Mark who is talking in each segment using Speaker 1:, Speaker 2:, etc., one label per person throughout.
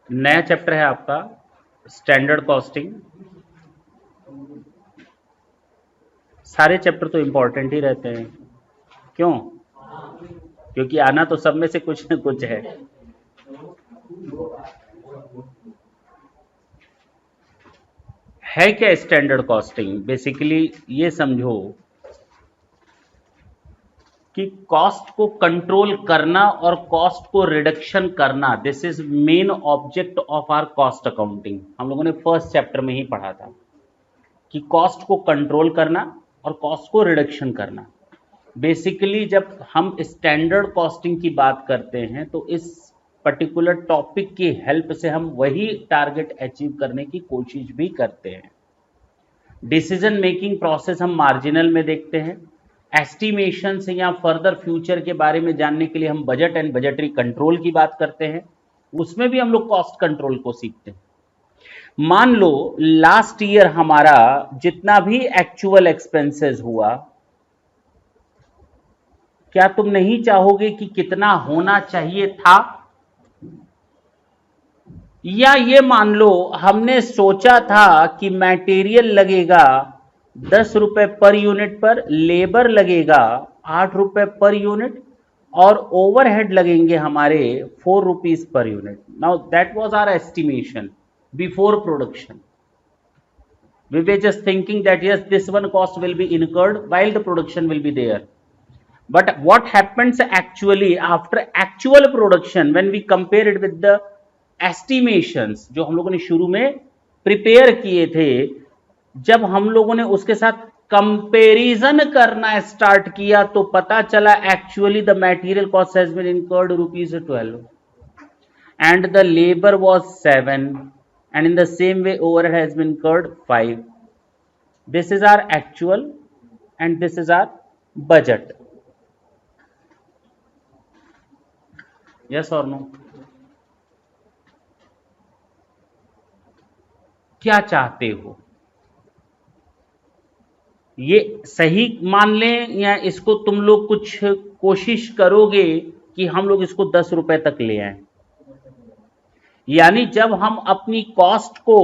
Speaker 1: नया चैप्टर है आपका स्टैंडर्ड कॉस्टिंग। सारे चैप्टर तो इंपॉर्टेंट ही रहते हैं, क्यों? क्योंकि आना तो सब में से कुछ न कुछ है क्या स्टैंडर्ड कॉस्टिंग? बेसिकली ये समझो कि कॉस्ट को कंट्रोल करना और कॉस्ट को रिडक्शन करना, this is main object of our cost accounting. हम लोगों ने फर्स्ट चैप्टर में ही पढ़ा था कि कॉस्ट को कंट्रोल करना और कॉस्ट को रिडक्शन करना। बेसिकली जब हम स्टैंडर्ड कॉस्टिंग की बात करते हैं तो इस पर्टिकुलर टॉपिक की हेल्प से हम वही टारगेट अचीव करने की कोशिश भी करते हैं। डिसीजन मेकिंग प्रोसेस हम मार्जिनल में देखते हैं। एस्टिमेशन से या फर्दर फ्यूचर के बारे में जानने के लिए हम बजट एंड बजटरी कंट्रोल की बात करते हैं, उसमें भी हम लोग कॉस्ट कंट्रोल को सीखते हैं। मान लो लास्ट ईयर हमारा जितना भी एक्चुअल एक्सपेंसेस हुआ, क्या तुम नहीं चाहोगे कि कितना होना चाहिए था? या ये मान लो हमने सोचा था कि मटेरियल लगेगा 10 रुपए पर यूनिट पर, लेबर लगेगा 8 रुपए पर यूनिट और ओवरहेड लगेंगे हमारे 4 rupees per unit. Now that was our estimation before production. We were just thinking that yes, this one cost will be incurred while the production will be there. But what happens actually after actual production when we compare it with the estimations जो हम लोगों ने शुरू में prepare किए थे, जब हम लोगों ने उसके साथ कंपेरिजन करना स्टार्ट किया तो पता चला actually the material cost has been incurred ₹12 and the labor was 7 and in the same way overhead has been incurred 5. This is our actual and this is our budget. Yes or no? क्या चाहते हो? ये सही मान लें या इसको तुम लोग कुछ कोशिश करोगे कि हम लोग इसको 10 रुपए तक ले आए? यानी जब हम अपनी कॉस्ट को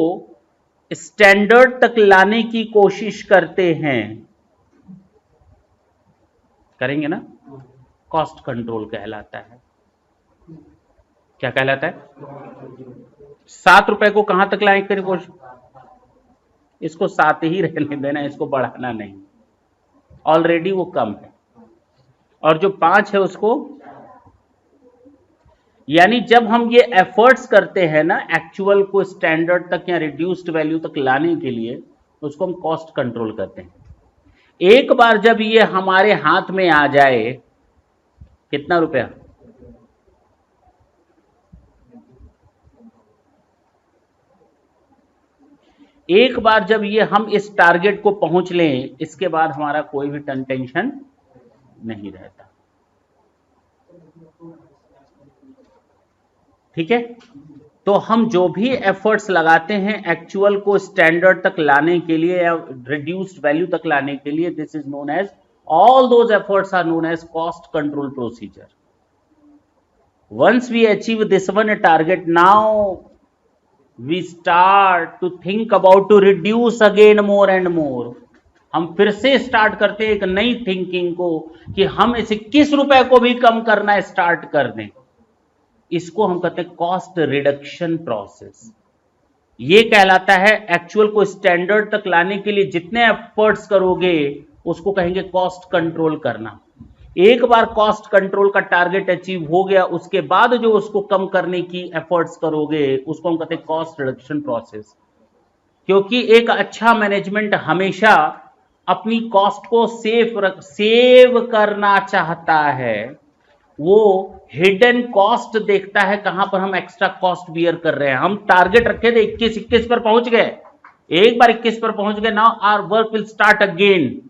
Speaker 1: स्टैंडर्ड तक लाने की कोशिश करते हैं, करेंगे ना, कॉस्ट कंट्रोल कहलाता है। क्या कहलाता है? 7 रुपए को कहां तक लाने की कोशिश? इसको 7 ही रहने देना, इसको बढ़ाना नहीं, ऑलरेडी वो कम है। और जो 5 है उसको, यानी जब हम ये एफर्ट्स करते हैं ना एक्चुअल को स्टैंडर्ड तक या रिड्यूस्ड वैल्यू तक लाने के लिए, उसको हम कॉस्ट कंट्रोल करते हैं। एक बार जब ये हमारे हाथ में आ जाए, कितना रुपया? एक बार जब ये हम इस टारगेट को पहुंच लें, इसके बाद हमारा कोई भी टेंशन नहीं रहता। ठीक है? तो हम जो भी एफर्ट्स लगाते हैं एक्चुअल को स्टैंडर्ड तक लाने के लिए या रिड्यूस्ड वैल्यू तक लाने के लिए, this is known as, all those efforts are known as cost control procedure. Once we achieve this one target, now we start to think about to reduce again more and more. हम फिर से start करते हैं एक नई thinking को कि हम इसे 21 रुपए को भी कम करना स्टार्ट कर दें। इसको हम कहते हैं कॉस्ट रिडक्शन प्रोसेस। ये कहलाता है एक्चुअल को स्टैंडर्ड तक लाने के लिए जितने एफर्ट्स करोगे उसको कहेंगे कॉस्ट कंट्रोल करना। एक बार कॉस्ट कंट्रोल का टारगेट अचीव हो गया, उसके बाद जो उसको कम करने की एफर्ट्स करोगे उसको हम कहते हैं कॉस्ट रिडक्शन प्रोसेस। क्योंकि एक अच्छा मैनेजमेंट हमेशा अपनी कॉस्ट को सेव करना चाहता है। वो हिडन कॉस्ट देखता है, कहां पर हम एक्स्ट्रा कॉस्ट बियर कर रहे हैं। हम टारगेट रखे थे 21 पर पहुंच गए, एक बार 21 पर पहुंच गए, now our work will start again.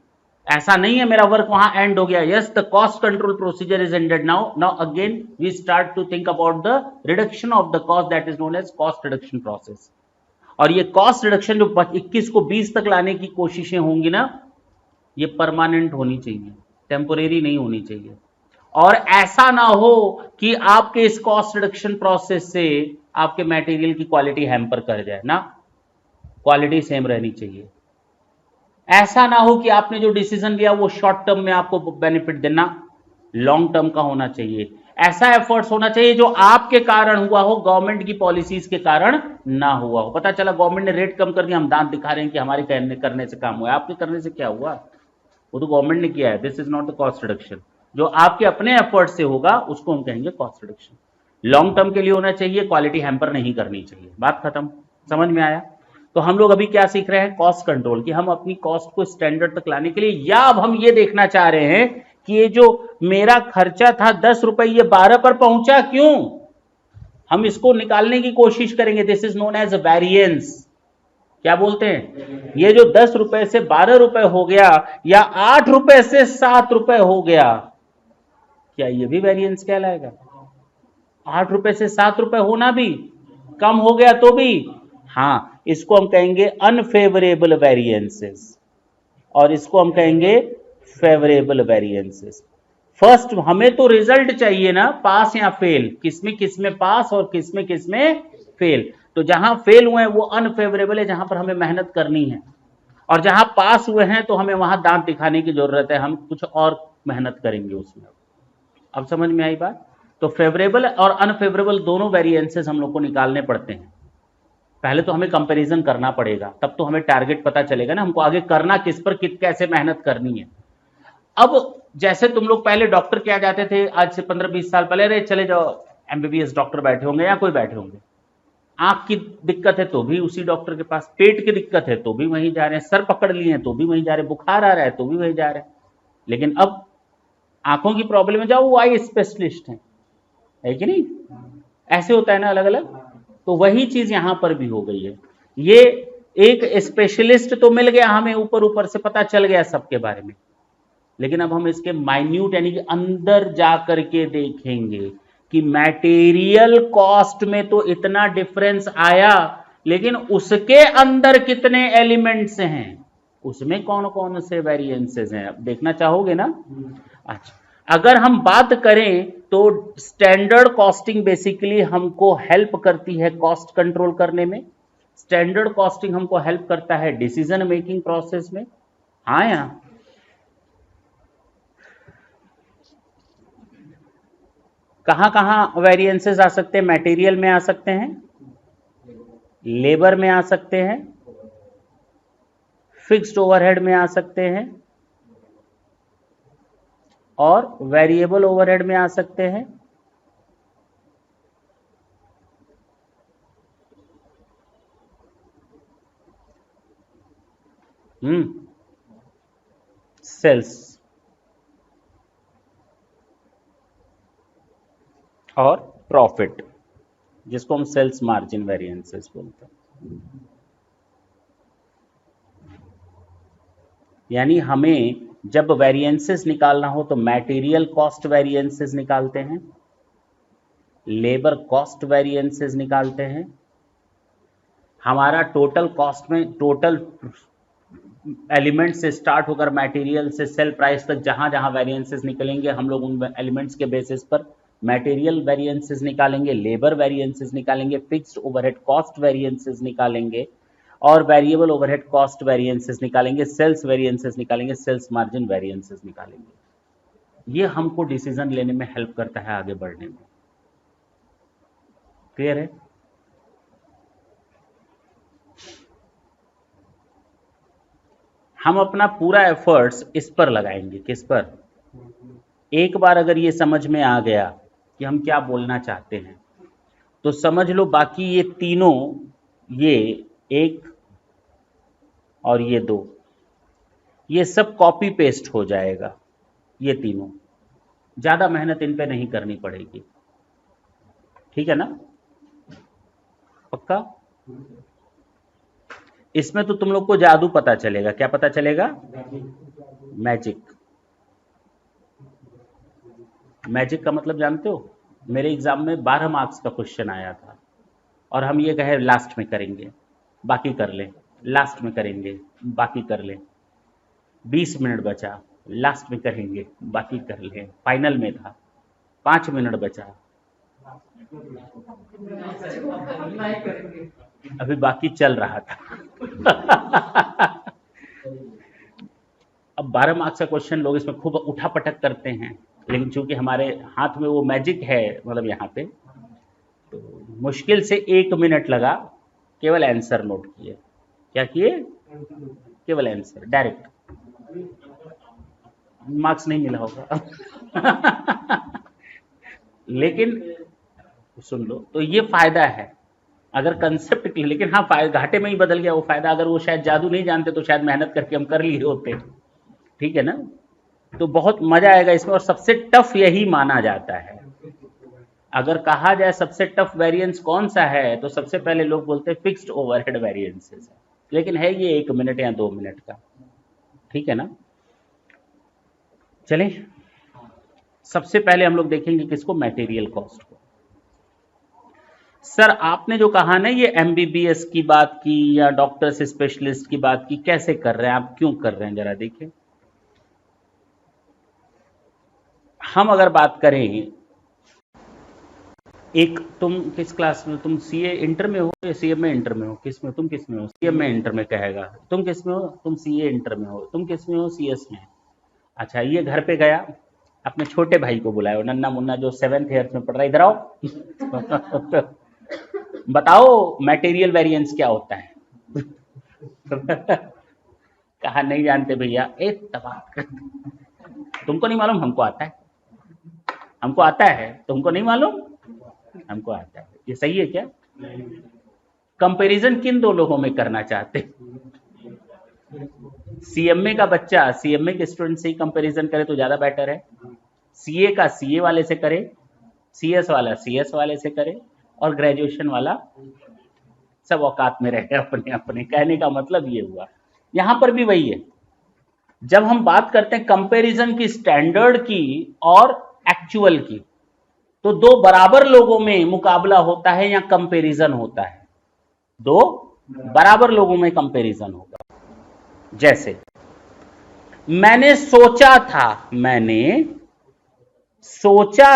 Speaker 1: ऐसा नहीं है मेरा वर्क वहां एंड हो गया। Yes, the cost control procedure is ended now again we start to think about the reduction of the cost, that is known as cost reduction process. और ये cost reduction जो 21 को 20 तक लाने की कोशिशें होंगी ना, ये परमानेंट होनी चाहिए, टेम्पोरेरी नहीं होनी चाहिए। और ऐसा ना हो कि आपके इस कॉस्ट रिडक्शन प्रोसेस से आपके मटेरियल की क्वालिटी हैम्पर कर जाए ना, क्वालिटी सेम रहनी चाहिए। ऐसा ना हो कि आपने जो डिसीजन लिया वो शॉर्ट टर्म में आपको बेनिफिट देना, लॉन्ग टर्म का होना चाहिए। ऐसा एफर्ट्स होना चाहिए जो आपके कारण हुआ हो, गवर्नमेंट की पॉलिसीज के कारण ना हुआ हो। पता चला गवर्नमेंट ने रेट कम कर दिया, हम दांत दिखा रहे हैं कि हमारे करने से काम हुआ है। आपके करने से क्या हुआ, वो तो गवर्नमेंट ने किया है। This is not the cost reduction. जो आपके अपने एफर्ट से होगा उसको हम कहेंगे कॉस्ट रिडक्शन। लॉन्ग टर्म के लिए होना चाहिए, क्वालिटी हैम्पर नहीं करनी चाहिए। बात खत्म, समझ में आया? तो हम लोग अभी क्या सीख रहे हैं, कॉस्ट कंट्रोल, कि हम अपनी कॉस्ट को स्टैंडर्ड तक लाने के लिए, या अब हम ये देखना चाह रहे हैं कि ये जो मेरा खर्चा था 10 रुपए, ये 12 पर पहुंचा क्यों, हम इसको निकालने की कोशिश करेंगे। This is known as variance. क्या बोलते हैं, ये जो 10 रुपए से 12 रुपए हो गया या 8 रुपए से 7 रुपए हो गया, क्या ये भी वेरिएंस कहलाएगा? 8 रुपए से 7 रुपए होना भी, कम हो गया तो भी, हाँ, इसको हम कहेंगे अनफेवरेबल वेरिएंसेस, और इसको हम कहेंगे फेवरेबल वेरिएंसेस। फर्स्ट हमें तो रिजल्ट चाहिए ना, पास या फेल, किसमें पास और किसमें फेल। तो जहां फेल हुए हैं वो अनफेवरेबल है, जहां पर हमें मेहनत करनी है, और जहां पास हुए हैं तो हमें वहां दांत दिखाने की जरूरत है, हम कुछ और मेहनत करेंगे उसमें। अब समझ में आई बात? तो फेवरेबल और अनफेवरेबल दोनों वेरिएंसेस हम लोग को निकालने पड़ते हैं। पहले तो हमें कंपैरिजन करना पड़ेगा, तब तो हमें टारगेट पता चलेगा ना हमको आगे करना किस पर, कैसे मेहनत करनी है। अब जैसे तुम लोग पहले डॉक्टर क्या जाते थे, आज से 15-20 साल पहले, अरे चले जाओ एमबीबीएस डॉक्टर बैठे होंगे या कोई बैठे होंगे, आंख की दिक्कत है तो भी उसी डॉक्टर के पास, पेट की दिक्कत है तो भी वहीं जा रहे हैं, सर पकड़ लिए हैं तो भी वहीं जा रहे हैं, बुखार आ रहा है तो भी वहीं जा रहे हैं। लेकिन अब आंखों की प्रॉब्लम में जाओ, वो आई स्पेशलिस्ट है कि नहीं? ऐसे होता है ना, अलग अलग। तो वही चीज यहां पर भी हो गई है। ये एक स्पेशलिस्ट तो मिल गया हमें, ऊपर ऊपर से पता चल गया सबके बारे में, लेकिन अब हम इसके माइन्यूट यानी कि अंदर जा करके देखेंगे कि मटेरियल कॉस्ट में तो इतना डिफरेंस आया, लेकिन उसके अंदर कितने एलिमेंट्स हैं, उसमें कौन कौन से वेरिएंसेस हैं, अब देखना चाहोगे ना? अच्छा, अगर हम बात करें तो स्टैंडर्ड कॉस्टिंग बेसिकली हमको हेल्प करती है कॉस्ट कंट्रोल करने में। स्टैंडर्ड कॉस्टिंग हमको हेल्प करता है डिसीजन मेकिंग प्रोसेस में। हाँ, यहां कहां कहां वेरिएंसेस आ सकते हैं, मटेरियल में आ सकते हैं, लेबर में आ सकते हैं, फिक्स्ड ओवरहेड में आ सकते हैं, और वेरिएबल ओवरहेड में आ सकते हैं। सेल्स और प्रॉफिट, जिसको हम सेल्स मार्जिन वेरिएंसेस बोलते हैं। यानी हमें जब वेरिएंसेस निकालना हो तो मटेरियल कॉस्ट वेरिएंसेस निकालते हैं, लेबर कॉस्ट वेरिएंसेस निकालते हैं, हमारा टोटल कॉस्ट में टोटल एलिमेंट से स्टार्ट होकर मटेरियल से सेल प्राइस तक जहां जहां वेरिएंसेस निकलेंगे, हम लोग उन एलिमेंट्स के बेसिस पर मटेरियल वेरिएंसेस निकालेंगे, लेबर वेरिएंसेस निकालेंगे, फिक्स्ड ओवरहेड कॉस्ट वेरिएंसेस निकालेंगे, और वेरिएबल ओवरहेड कॉस्ट वेरिएंसेस निकालेंगे, सेल्स वेरिएंसेस निकालेंगे, सेल्स मार्जिन वेरिएंसेस निकालेंगे। ये हमको डिसीजन लेने में हेल्प करता है आगे बढ़ने में। क्लियर है? हम अपना पूरा एफर्ट्स इस पर लगाएंगे, किस पर? एक बार अगर ये समझ में आ गया कि हम क्या बोलना चाहते हैं, तो समझ लो बाकी ये तीनों, ये एक और ये दो, ये सब कॉपी पेस्ट हो जाएगा। ये तीनों, ज्यादा मेहनत इन पे नहीं करनी पड़ेगी। ठीक है ना? पक्का? इसमें तो तुम लोग को जादू पता चलेगा। क्या पता चलेगा? मैजिक। मैजिक का मतलब जानते हो? मेरे एग्जाम में 12 मार्क्स का क्वेश्चन आया था, और हम ये कहे लास्ट में करेंगे, बाकी कर लें, लास्ट में करेंगे, बाकी कर लें, 20 मिनट बचा, लास्ट में करेंगे, बाकी कर लें, फाइनल में था, 5 मिनट बचा, अभी बाकी चल रहा था। अब 12 मार्क्स का क्वेश्चन लोग इसमें खूब उठापटक करते हैं, लेकिन चूंकि हमारे हाथ में वो मैजिक है, मतलब यहाँ पे तो मुश्किल से 1 मिनट लगा, केवल आंसर नोट किए। क्या किए? केवल आंसर डायरेक्ट। मार्क्स नहीं मिला होगा। लेकिन सुन लो, तो ये फायदा है अगर कंसेप्ट क्लियर। लेकिन हाँ, घाटे में ही बदल गया वो फायदा। अगर वो शायद जादू नहीं जानते तो शायद मेहनत करके हम कर लिए होते। ठीक है ना? तो बहुत मजा आएगा इसमें। और सबसे टफ यही माना जाता है। अगर कहा जाए सबसे टफ वेरिएंस कौन सा है, तो सबसे पहले लोग बोलते हैं फिक्स्ड ओवरहेड वेरिएंसेस है, लेकिन है ये 1 मिनट या 2 मिनट का। ठीक है ना? चलें, सबसे पहले हम लोग देखेंगे किसको? मटेरियल कॉस्ट को। सर आपने जो कहा ना, ये एमबीबीएस की बात की या डॉक्टर से स्पेशलिस्ट की बात की, कैसे कर रहे हैं आप, क्यों कर रहे हैं, जरा देखिए। हम अगर बात करें, एक तुम किस क्लास में, तुम सीए इंटर में हो या सीएम में इंटर में हो, किस में, तुम किस में हो? सीएम में इंटर में कहेगा। तुम किस में हो? तुम सीए इंटर में हो। तुम किस में हो? सीएस में। अच्छा, ये घर पे गया, अपने छोटे भाई को बुलाया, नन्ना मुन्ना जो 7th ईयर में पढ़ रहा है, इधर आओ। बताओ मटेरियल वेरिएंस क्या होता है? कहा नहीं जानते भैया। एक तबाह, तुमको नहीं मालूम, हमको आता है। हमको आता है, तुमको नहीं मालूम, हमको आता है। ये सही है क्या? कंपैरिजन किन दो लोगों में करना चाहते? सीएमए का बच्चा सीएमए के स्टूडेंट से ही कंपैरिजन करे तो ज्यादा बेटर है। सीए का सीए वाले से करे, सीएस वाला सीएस वाले से करे, और ग्रेजुएशन वाला सब औकात में रहे अपने अपने। कहने का मतलब ये हुआ, यहां पर भी वही है। जब हम बात करते हैं कंपैरिजन की, स्टैंडर्ड की और एक्चुअल की, तो दो बराबर लोगों में मुकाबला होता है या कंपैरिजन होता है? दो बराबर लोगों में कंपैरिजन होगा। जैसे मैंने सोचा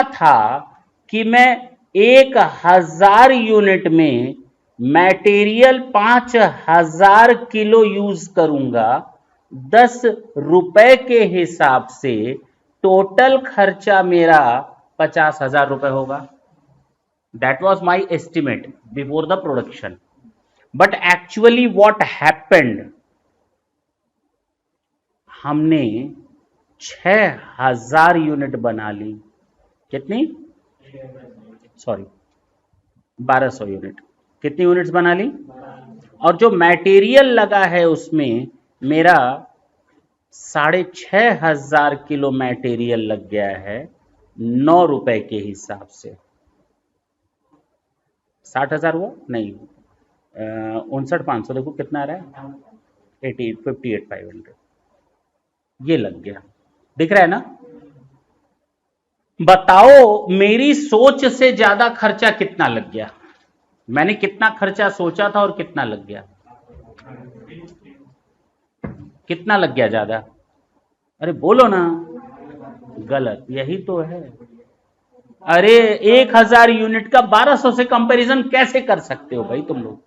Speaker 1: था कि मैं 1000 यूनिट में मटेरियल 5000 किलो यूज करूंगा, 10 रुपए के हिसाब से टोटल खर्चा मेरा 50,000 रुपए होगा। That was my estimate before the production. But actually what happened, हमने 6000 यूनिट बना ली। कितनी? Sorry, 1200 unit. कितनी यूनिट्स बना ली? और जो मटेरियल लगा है उसमें मेरा 6500 किलो मटेरियल लग गया है, 9 रुपए के हिसाब से। 60,000 हुआ नहीं, 59,500। देखो कितना आ रहा है, 58,500 ये लग गया। दिख रहा है ना? बताओ मेरी सोच से ज्यादा खर्चा कितना लग गया? मैंने कितना खर्चा सोचा था और कितना लग गया? कितना लग गया ज्यादा? अरे बोलो ना। गलत, यही तो है। अरे 1000 यूनिट का 1200 से कंपैरिजन कैसे कर सकते हो भाई तुम लोग?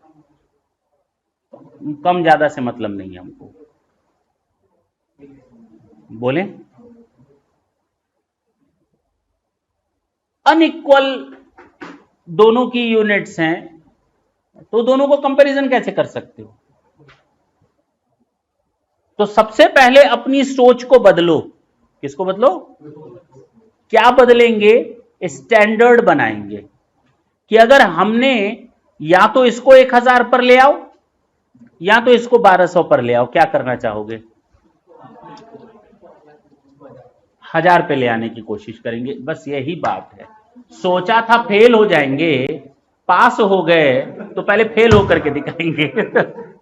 Speaker 1: कम ज्यादा से मतलब नहीं है हमको। बोले अनइक्वल दोनों की यूनिट्स हैं, तो दोनों को कंपैरिजन कैसे कर सकते हो? तो सबसे पहले अपनी सोच को बदलो। किसको बदलो? क्या बदलेंगे? स्टैंडर्ड बनाएंगे कि अगर हमने या तो इसको 1000 पर ले आओ या तो इसको 1200 पर ले आओ, क्या करना चाहोगे? 1000 पे ले आने की कोशिश करेंगे। बस यही बात है। सोचा था फेल हो जाएंगे, पास हो गए, तो पहले फेल होकर के दिखाएंगे।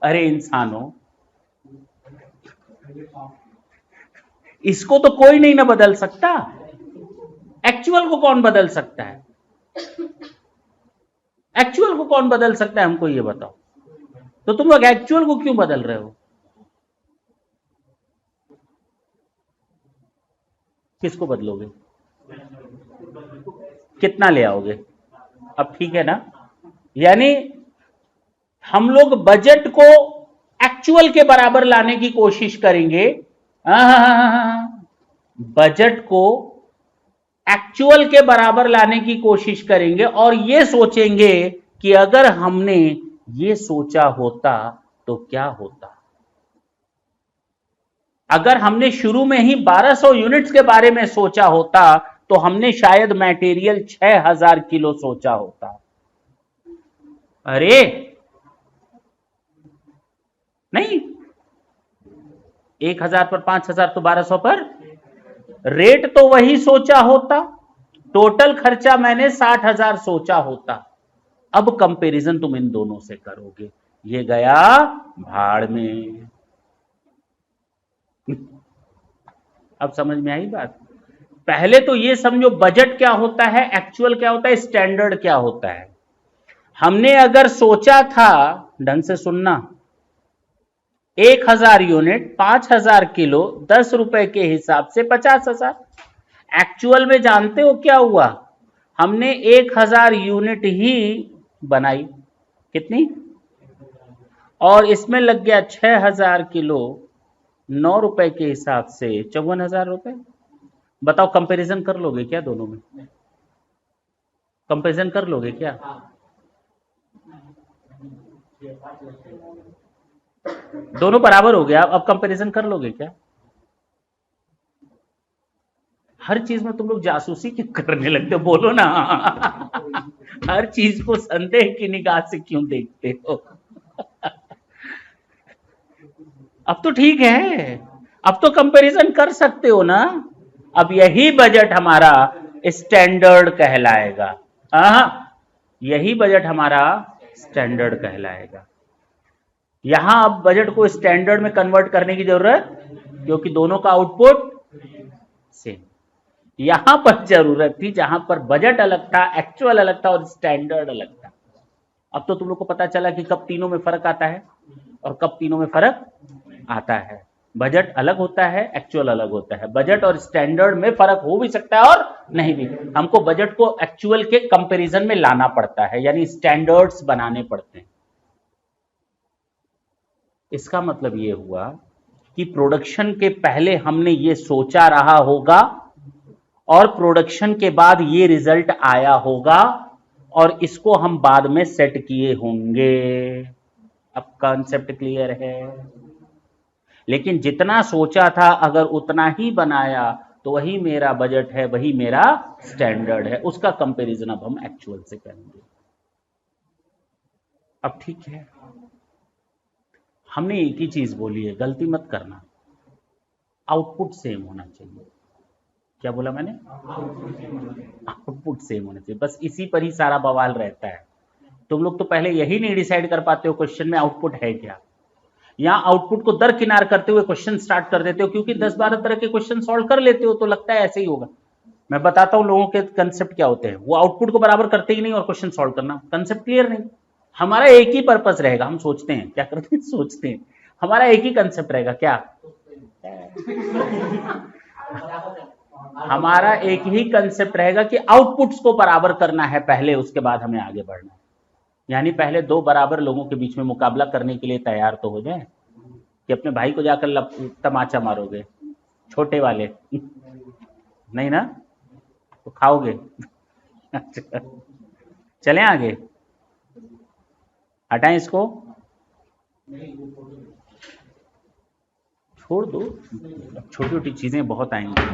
Speaker 1: अरे इंसानों, इसको तो कोई नहीं ना बदल सकता। एक्चुअल को कौन बदल सकता है? एक्चुअल को कौन बदल सकता है, हमको ये बताओ। तो तुम लोग एक्चुअल को क्यों बदल रहे हो? किसको बदलोगे? कितना ले आओगे? अब ठीक है ना? यानी हम लोग बजट को एक्चुअल के बराबर लाने की कोशिश करेंगे। बजट को एक्चुअल के बराबर लाने की कोशिश करेंगे और ये सोचेंगे कि अगर हमने ये सोचा होता तो क्या होता। अगर हमने शुरू में ही 1200 यूनिट्स के बारे में सोचा होता तो हमने शायद मटेरियल 6000 किलो सोचा होता। अरे नहीं, 1000 पर 5000 तो 1200 पर, रेट तो वही सोचा होता, टोटल खर्चा मैंने 60,000 सोचा होता। अब कंपैरिजन तुम इन दोनों से करोगे, ये गया भाड़ में। अब समझ में आई बात? पहले तो ये समझो बजट क्या होता है, एक्चुअल क्या होता है, स्टैंडर्ड क्या होता है। हमने अगर सोचा था, ढंग से सुनना, 1000 यूनिट 5000 किलो 10 रुपए के हिसाब से 50,000। एक्चुअल में जानते हो क्या हुआ? हमने 1000 यूनिट ही बनाई, कितनी, और इसमें लग गया 6000 किलो 9 रुपए के हिसाब से 54,000 रुपए। बताओ कंपैरिजन कर लोगे क्या दोनों में? कंपैरिजन कर लोगे क्या? दोनों बराबर हो गया, अब कंपैरिजन कर लोगे क्या? हर चीज में तुम लोग जासूसी क्यों करने लगते हो, बोलो ना। हर चीज को संदेह की निगाह से क्यों देखते हो? अब तो ठीक है, अब तो कंपैरिजन कर सकते हो ना। अब यही बजट हमारा स्टैंडर्ड कहलाएगा। हाँ, यही बजट हमारा स्टैंडर्ड कहलाएगा। यहां अब बजट को स्टैंडर्ड में कन्वर्ट करने की जरूरत, क्योंकि दोनों का आउटपुट सेम। यहां पर जरूरत थी जहां पर बजट अलग था, एक्चुअल अलग था और स्टैंडर्ड अलग था। अब तो तुम लोग को पता चला कि कब तीनों में फर्क आता है और कब तीनों में फर्क आता है। बजट अलग होता है, एक्चुअल अलग होता है। बजट और स्टैंडर्ड में फर्क हो भी सकता है और नहीं भी। हमको बजट को एक्चुअल के कंपैरिजन में लाना पड़ता है, यानी स्टैंडर्ड्स बनाने पड़ते हैं। इसका मतलब ये हुआ कि प्रोडक्शन के पहले हमने ये सोचा रहा होगा और प्रोडक्शन के बाद ये रिजल्ट आया होगा और इसको हम बाद में सेट किए होंगे। अब कॉन्सेप्ट क्लियर है? लेकिन जितना सोचा था अगर उतना ही बनाया तो वही मेरा बजट है, वही मेरा स्टैंडर्ड है। उसका कंपैरिजन अब हम एक्चुअल से करेंगे। अब ठीक है, हमने एक ही चीज बोली है, गलती मत करना, आउटपुट सेम होना चाहिए। क्या बोला मैंने? आउटपुट सेम होना चाहिए, बस इसी पर ही सारा बवाल रहता है। तुम लोग तो पहले यही नहीं डिसाइड कर पाते हो क्वेश्चन में आउटपुट है क्या। यहां आउटपुट को दरकिनार करते हुए क्वेश्चन स्टार्ट कर देते हो, क्योंकि 10-12 तरह के क्वेश्चन सॉल्व कर लेते हो तो लगता है ऐसे ही होगा। मैं बताता हूं लोगों के कंसेप्ट क्या होते हैं, वो आउटपुट को बराबर करते ही नहीं और क्वेश्चन सॉल्व करना, कंसेप्ट क्लियर नहीं। हमारा एक ही पर्पस रहेगा, हम सोचते हैं क्या करते हैं, सोचते हैं, हमारा एक ही कंसेप्ट रहेगा क्या, हमारा एक ही कंसेप्ट रहेगा कि आउटपुट्स को बराबर करना है पहले, उसके बाद हमें आगे बढ़ना है। यानी पहले दो बराबर लोगों के बीच में मुकाबला करने के लिए तैयार तो हो जाए, कि अपने भाई को जाकर तमाचा मारोगे, छोटे वाले नहीं ना, तो खाओगे। चलें आगे, हटाएं इसको, छोड़ दो, छोटी छोटी चीजें बहुत आएंगी।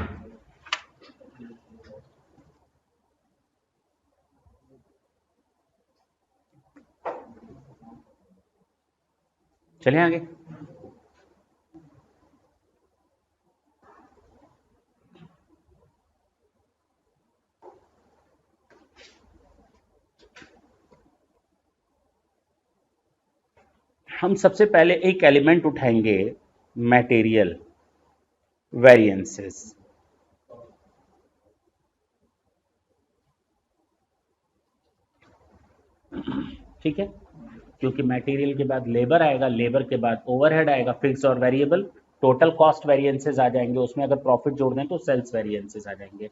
Speaker 1: चलें आगे। हम सबसे पहले एक एलिमेंट उठाएंगे, मटेरियल वेरिएंसेस। ठीक है, क्योंकि मटेरियल के बाद लेबर आएगा, लेबर के बाद ओवरहेड आएगा, फिक्स और वेरिएबल, टोटल कॉस्ट वेरिएंसेस आ जाएंगे, उसमें अगर प्रॉफिट जोड़ दें तो सेल्स वेरिएंसेस आ जाएंगे,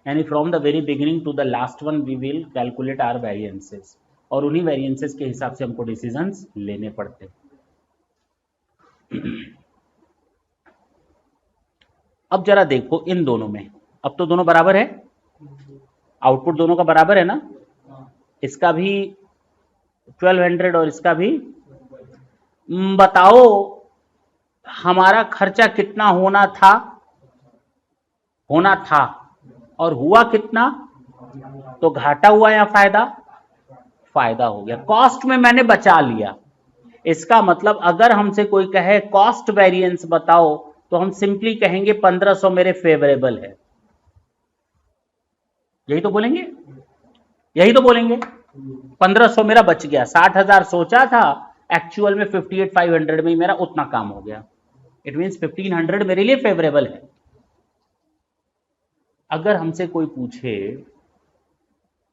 Speaker 1: यानी from the very beginning to the last one we will calculate our variances, और उन्हीं वेरिएंसेस के हिसाब से हमको डिसीजंस लेने पड़ते हैं। अब जरा देखो इन दोनों में, अब तो दोनों बराबर है, आउटपुट दोनों का बराबर है ना, इसका भी 1200 और इसका भी। बताओ हमारा खर्चा कितना होना था और हुआ कितना, तो घाटा हुआ या फायदा, फायदा हो गया। कॉस्ट में मैंने बचा लिया, इसका मतलब अगर हमसे कोई कहे कॉस्ट वेरिएंस बताओ तो हम सिंपली कहेंगे 1500 मेरे फेवरेबल है, यही तो बोलेंगे, यही तो बोलेंगे। 1500 मेरा बच गया, 60,000 सोचा था, एक्चुअल में 58,500 में ही मेरा उतना काम हो गया, इट मींस 1500 मेरे लिए फेवरेबल है। अगर हमसे कोई पूछे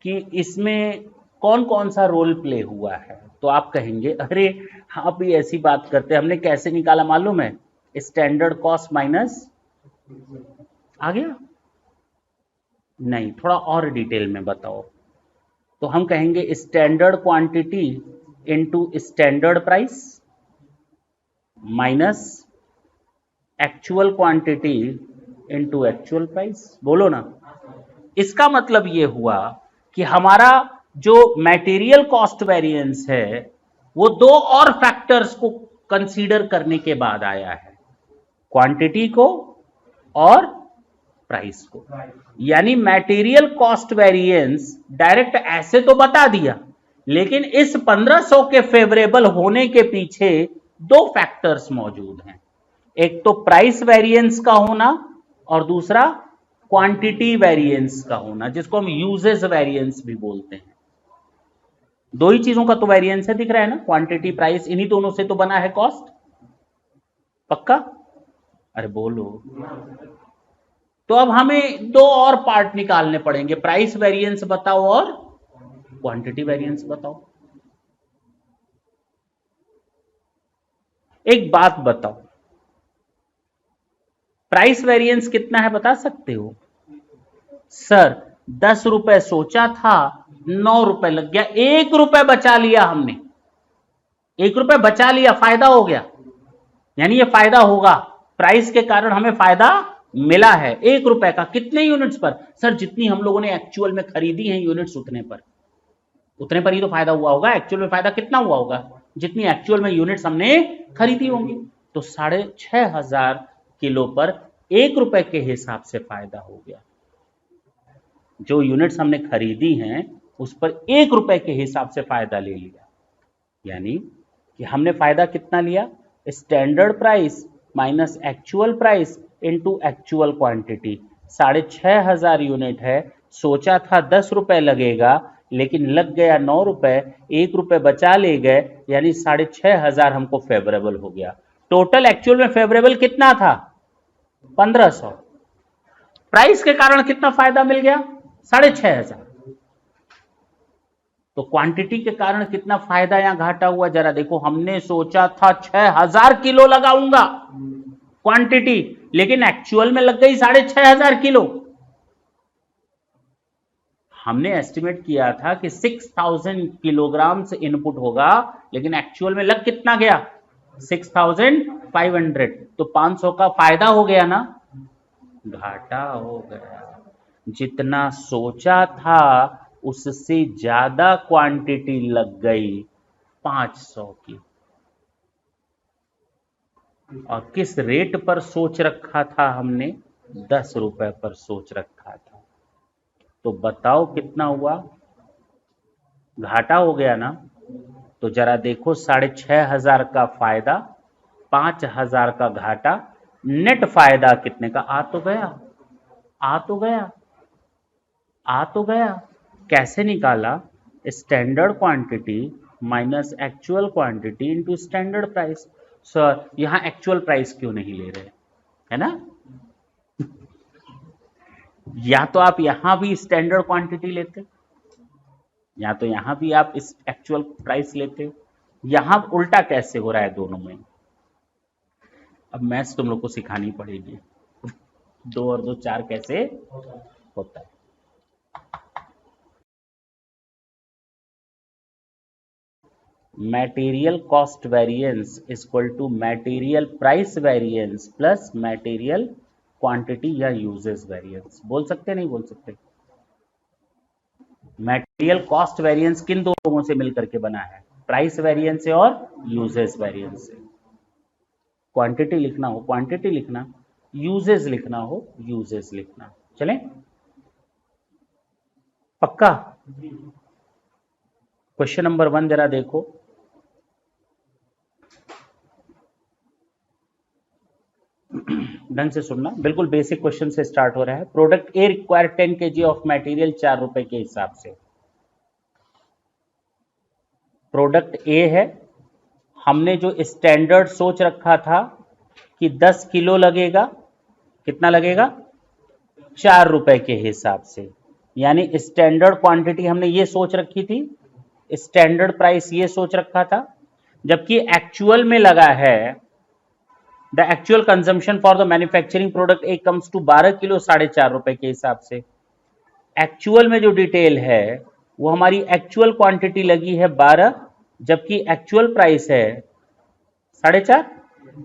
Speaker 1: कि इसमें कौन कौन सा रोल प्ले हुआ है, तो आप कहेंगे अरे आप भी ऐसी बात करते हैं, हमने कैसे निकाला मालूम है, स्टैंडर्ड कॉस्ट माइनस, आ गया नहीं, थोड़ा और डिटेल में बताओ, तो हम कहेंगे standard quantity into standard price minus actual quantity into actual price. बोलो ना, इसका मतलब ये हुआ कि हमारा जो मटेरियल कॉस्ट वेरिएंस है वो दो और फैक्टर्स को कंसीडर करने के बाद आया है, क्वांटिटी को और प्राइस को। यानी मटेरियल कॉस्ट वेरिएंस डायरेक्ट ऐसे तो बता दिया, लेकिन इस 1500 के फेवरेबल होने के पीछे दो फैक्टर्स मौजूद हैं, एक तो प्राइस वेरिएंस का होना और दूसरा क्वांटिटी वेरिएंस का होना, जिसको हम यूजेस वेरिएंस भी बोलते हैं। दो ही चीजों का तो वेरिएंस है, दिख रहा है ना, क्वांटिटी प्राइस, इन्हीं दोनों से तो बना है कॉस्ट, पक्का? अरे बोलो। तो अब हमें दो और पार्ट निकालने पड़ेंगे, प्राइस वेरिएंस बताओ और क्वांटिटी वेरिएंस बताओ। एक बात बताओ, प्राइस वेरिएंस कितना है बता सकते हो? सर 10 रुपए सोचा था, 9 रुपए लग गया, 1 रुपए बचा लिया हमने, 1 रुपए बचा लिया, फायदा हो गया, यानी ये फायदा होगा, प्राइस के कारण हमें फायदा मिला है 1 रुपए का। कितने यूनिट्स पर? सर जितनी हम लोगों ने एक्चुअल में खरीदी हैं यूनिट्स उतने पर ही तो फायदा हुआ होगा। एक्चुअल में फायदा कितना हुआ होगा? जितनी एक्चुअल में यूनिट्स हमने खरीदी होंगी। तो 6,500 किलो पर 1 रुपए के हिसाब से फायदा हो गया। जो यूनिट्स हमने खरीदी हैं उस पर 1 रुपए के हिसाब से फायदा ले लिया, यानी कि हमने फायदा कितना लिया? Standard price minus actual price into actual quantity. 6,500 unit है, सोचा था 10 रुपए लगेगा, लेकिन लग गया 9 रुपए, 1 रुपए बचा ले गए, यानी 6,500 हमको फेवरेबल हो गया। टोटल एक्चुअल में फेवरेबल कितना था? 1500। प्राइस के कारण कितना फायदा मिल गया? 6,500। तो क्वांटिटी के कारण कितना फायदा या घाटा हुआ जरा देखो। हमने सोचा था 6,000 किलो लगाऊंगा क्वांटिटी, लेकिन एक्चुअल में लग गई 6,500 किलो। हमने एस्टिमेट किया था कि 6,000 किलोग्राम से इनपुट होगा, लेकिन एक्चुअल में लग कितना गया? 6,500। तो 500 का फायदा हो गया ना, घाटा हो गया। जितना सोचा था उससे ज्यादा क्वांटिटी लग गई 500 की। और किस रेट पर सोच रखा था हमने? 10 रुपए पर सोच रखा था। तो बताओ कितना हुआ? घाटा हो गया ना। तो जरा देखो, 6,500 का फायदा, 5,000 का घाटा, नेट फायदा कितने का? आ तो गया, आ तो गया, आ तो गया। कैसे निकाला? Standard quantity minus actual quantity into standard price. Sir यहां एक्चुअल प्राइस क्यों नहीं ले रहे, है ना? या तो आप यहां भी स्टैंडर्ड क्वांटिटी लेते, या तो यहां भी आप इस एक्चुअल प्राइस लेते। यहां उल्टा कैसे हो रहा है दोनों में? अब मैथ्स तुम लोग को सिखानी पड़ेगी, 2 और 2 4 कैसे होता है। Material cost variance equal to material price variance plus material quantity या यूजेस वेरिएंस। बोल सकते नहीं बोल सकते? मटेरियल कॉस्ट वेरिएंस किन दो लोगों से मिलकर के बना है? प्राइस वेरिएंस से और यूजेस वेरिएंस से। क्वांटिटी लिखना हो क्वांटिटी लिखना, यूजेस लिखना हो यूजेस लिखना। चलें? पक्का? क्वेश्चन नंबर 1 जरा देखो। ढंग से सुनना, बिल्कुल बेसिक क्वेश्चन से स्टार्ट हो रहा है। Product A require 10 kg of material 4 रुपए के हिसाब से। प्रोडक्ट ए है, हमने जो स्टैंडर्ड सोच रखा था कि 10 किलो लगेगा, कितना लगेगा? 4 रुपए के हिसाब से। यानी स्टैंडर्ड क्वांटिटी हमने ये सोच रखी थी, स्टैंडर्ड प्राइस ये सोच रखा था, जबकि एक्चुअल में लगा है the actual consumption for the manufacturing product A comes to 12 kilo 4.5 रुपए के हिसाब से। एक्चुअल में जो डिटेल है वो हमारी एक्चुअल क्वांटिटी लगी है 12, जबकि एक्चुअल प्राइस है 4.5।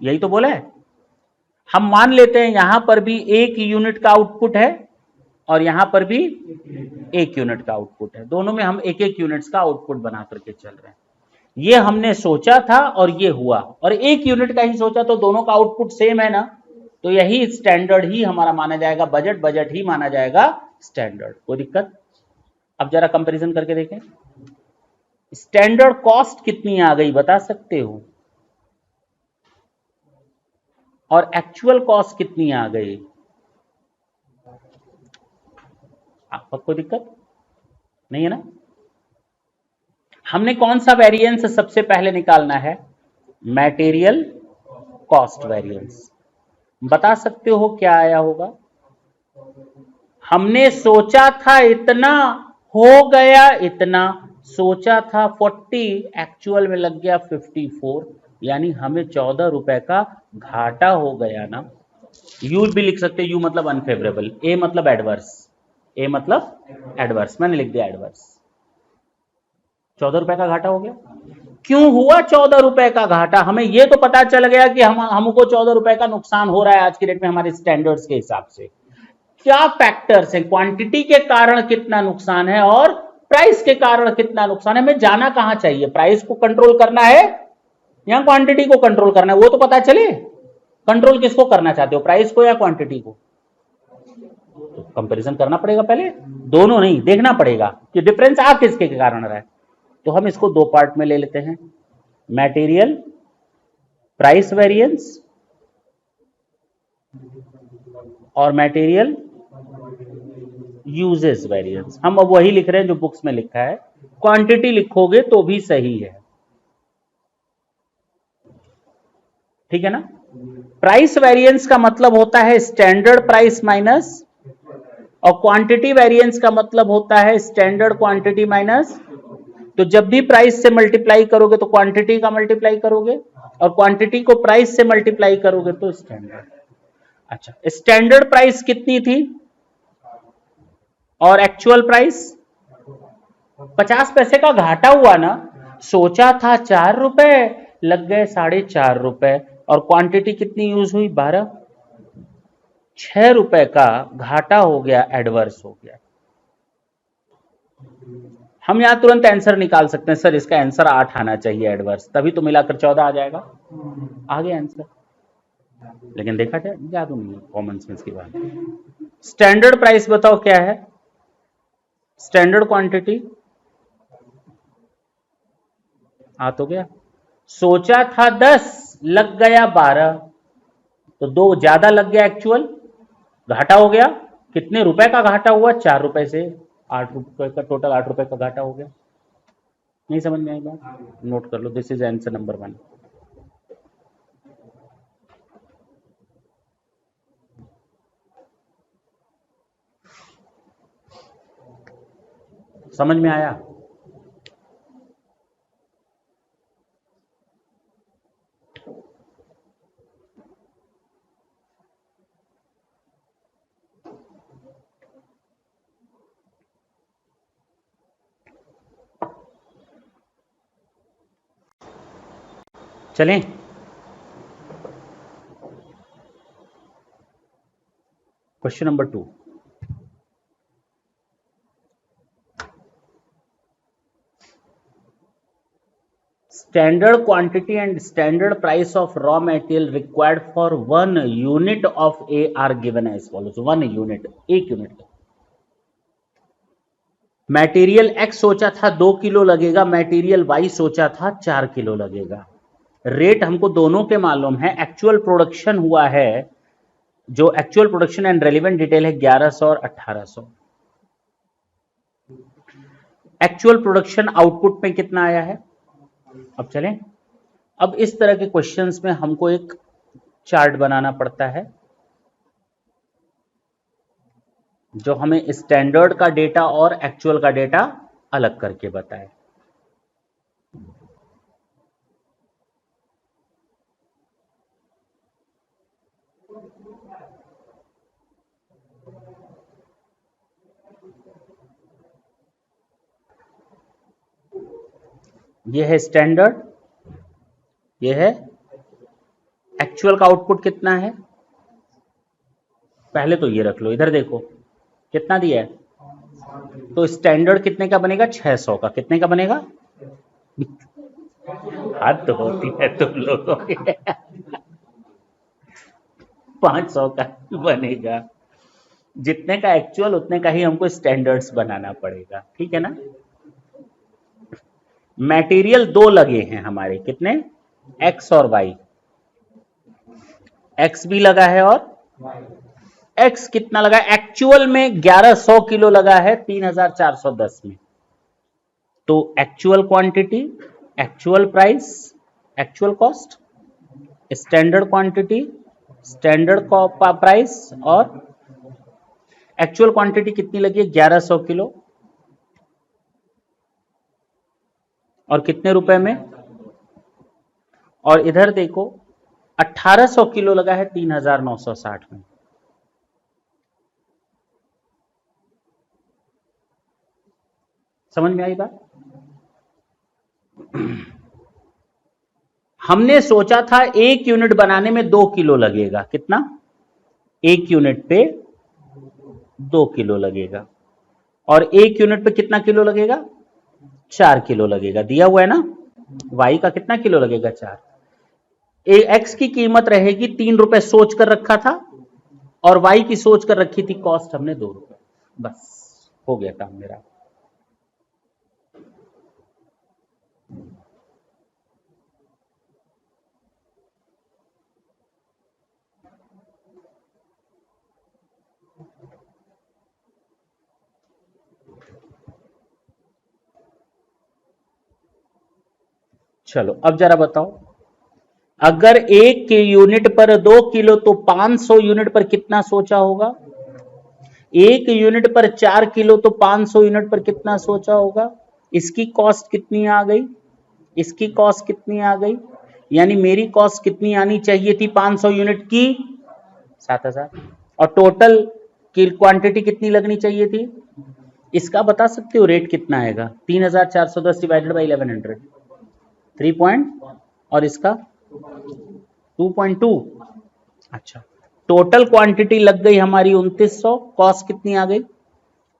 Speaker 1: यही तो बोला है। हम मान लेते हैं यहां पर भी 1 यूनिट का आउटपुट है और यहां पर भी 1 यूनिट का आउटपुट है। दोनों में हम 1-1 यूनिट्स का आउटपुट बना करके चल रहे हैं। ये हमने सोचा था और ये हुआ, और 1 यूनिट का ही सोचा तो दोनों का आउटपुट सेम है ना, तो यही स्टैंडर्ड ही हमारा माना जाएगा। बजट बजट ही माना जाएगा स्टैंडर्ड। कोई दिक्कत? अब जरा कंपैरिजन करके देखें। स्टैंडर्ड कॉस्ट कितनी आ गई बता सकते हो? और एक्चुअल कॉस्ट कितनी आ गई? आपको कोई दिक्कत नहीं है ना? हमने कौन सा वेरिएंस सबसे पहले निकालना है? Material cost variance. बता सकते हो क्या आया होगा? हमने सोचा था इतना, हो गया इतना। सोचा था 40, एक्चुअल में लग गया 54, यानी हमें 14 रुपए का घाटा हो गया ना। यू भी लिख सकते, यू मतलब अनफेवरेबल, ए मतलब एडवर्स, ए मतलब एडवर्स, मैंने लिख दिया एडवर्स। 14 रुपए का घाटा हो गया। क्यों हुआ 14 रुपए का घाटा? हमें यह तो पता चल गया कि हमको 14 रुपए का नुकसान हो रहा है आज की डेट में हमारे स्टैंडर्ड्स के हिसाब से। क्या फैक्टर्स हैं? क्वांटिटी के कारण कितना नुकसान है और प्राइस के कारण कितना नुकसान है। हमें जाना कहां चाहिए? प्राइस को कंट्रोल करना है या क्वांटिटी को कंट्रोल करना है, वो तो पता चले। कंट्रोल किसको करना चाहते हो, प्राइस को या क्वांटिटी को? तो कंपैरिजन करना पड़ेगा पहले, दोनों नहीं, देखना पड़ेगा कि डिफरेंस आ किसके कारण रहा है। तो हम इसको 2 पार्ट में ले लेते हैं, मटेरियल प्राइस वेरिएंस और मटेरियल यूजेस वेरिएंस। हम अब वही लिख रहे हैं जो बुक्स में लिखा है, क्वांटिटी लिखोगे तो भी सही है, ठीक है ना। प्राइस वेरिएंस का मतलब होता है स्टैंडर्ड प्राइस माइनस, और क्वांटिटी वेरिएंस का मतलब होता है स्टैंडर्ड क्वांटिटी माइनस। तो जब भी प्राइस से मल्टीप्लाई करोगे तो क्वांटिटी का मल्टीप्लाई करोगे, और क्वांटिटी को प्राइस से मल्टीप्लाई करोगे तो स्टैंडर्ड। अच्छा, स्टैंडर्ड प्राइस कितनी थी और एक्चुअल प्राइस? 50 पैसे का घाटा हुआ ना। सोचा था 4 रुपए, लग गए 4.5 रुपए, और क्वांटिटी कितनी यूज हुई? 12, 6 रुपए का घाटा हो गया, एडवर्स हो गया। हम यहां तुरंत आंसर निकाल सकते हैं, सर इसका आंसर 8 आना चाहिए एडवर्स, तभी तो मिलाकर 14 आ जाएगा। आ गया आंसर। लेकिन देखा जाए, जादू नहीं है, कॉमन सेंस की बात है। स्टैंडर्ड प्राइस बताओ क्या है? स्टैंडर्ड क्वांटिटी आ तो गया। सोचा था 10, लग गया 12, तो 2 ज्यादा लग गया, एक्चुअल घाटा हो गया। कितने रुपए का घाटा हुआ? 4 रुपए से 8 रुपए का, टोटल 8 रुपए का घाटा हो गया। नहीं समझ में आई बात? नोट कर लो, दिस इज आंसर नंबर 1। समझ में आया? चलें, question number 2। Standard quantity and standard price of raw material required for 1 unit of A are given as follows. 1 unit, 1 unit. Material X सोचा था 2 किलो लगेगा, मटेरियल Y सोचा था 4 किलो लगेगा। रेट हमको दोनों के मालूम है। एक्चुअल प्रोडक्शन हुआ है, जो actual production and relevant detail है 1100 और 1800। एक्चुअल प्रोडक्शन आउटपुट में कितना आया है। अब चलें, अब इस तरह के क्वेश्चंस में हमको एक चार्ट बनाना पड़ता है जो हमें स्टैंडर्ड का डेटा और एक्चुअल का डेटा अलग करके बताए। यह है स्टैंडर्ड, यह है एक्चुअल का आउटपुट कितना है। पहले तो ये रख लो, इधर देखो कितना दिया है। तो स्टैंडर्ड कितने का बनेगा, 600 का। कितने का बनेगा, हद होती है तुम लोगों की। 500 का बनेगा। जितने का एक्चुअल उतने का ही हमको स्टैंडर्ड्स बनाना पड़ेगा, ठीक है ना। मटेरियल 2 लगे हैं हमारे, कितने, एक्स और वाई। एक्स भी लगा है और एक्स कितना लगा, एक्चुअल में 1100 किलो लगा है 3410 में। तो actual quantity, actual price, actual cost, standard quantity, standard price, और एक्चुअल क्वांटिटी कितनी लगी है 1100 किलो, और कितने रुपए में। और इधर देखो 1800 किलो लगा है 3960 में। समझ में आई बात। हमने सोचा था 1 यूनिट बनाने में 2 किलो लगेगा। कितना, 1 यूनिट पे 2 किलो लगेगा, और 1 यूनिट पे कितना किलो लगेगा, 4 किलो लगेगा। दिया हुआ है ना। वाई का कितना किलो लगेगा, 4। एक्स की कीमत रहेगी 3 रुपए सोच कर रखा था, और वाई की सोच कर रखी थी कॉस्ट हमने 2 रुपए। बस हो गया काम मेरा। चलो अब जरा बताओ, अगर 1 यूनिट पर 2 किलो तो 500 यूनिट पर कितना सोचा होगा। 1 यूनिट पर 4 किलो तो 500 यूनिट पर कितना सोचा होगा। इसकी कॉस्ट कितनी आ गई, इसकी कॉस्ट कितनी आ गई, यानी मेरी कॉस्ट कितनी आनी चाहिए थी 500 यूनिट की, 7000। और टोटल की क्वांटिटी कितनी लगनी चाहिए थी। इसका बता सकते हो रेट कितना आएगा, 3410 डिवाइडेड बाई 1100, 3 पॉइंट, और इसका 2.2। अच्छा, टोटल क्वांटिटी लग गई हमारी 2900, कॉस्ट कितनी आ गई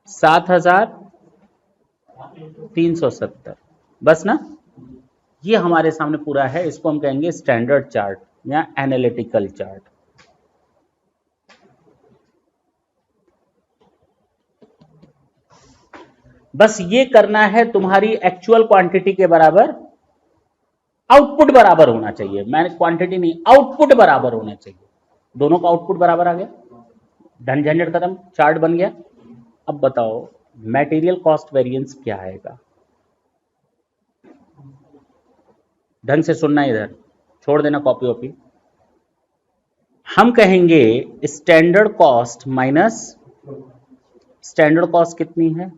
Speaker 1: 7370। बस ना, ये हमारे सामने पूरा है। इसको हम कहेंगे स्टैंडर्ड चार्ट या एनालिटिकल चार्ट। बस ये करना है, तुम्हारी एक्चुअल क्वांटिटी के बराबर आउटपुट बराबर होना चाहिए। मैंने क्वांटिटी नहीं, आउटपुट बराबर होना चाहिए। दोनों का आउटपुट बराबर आ गया, धन झंझट खत्म, चार्ट बन गया। अब बताओ मटेरियल कॉस्ट वेरिएंस क्या आएगा। ढंग से सुनना, इधर छोड़ देना कॉपी वॉपी। हम कहेंगे standard cost minus standard cost कितनी है,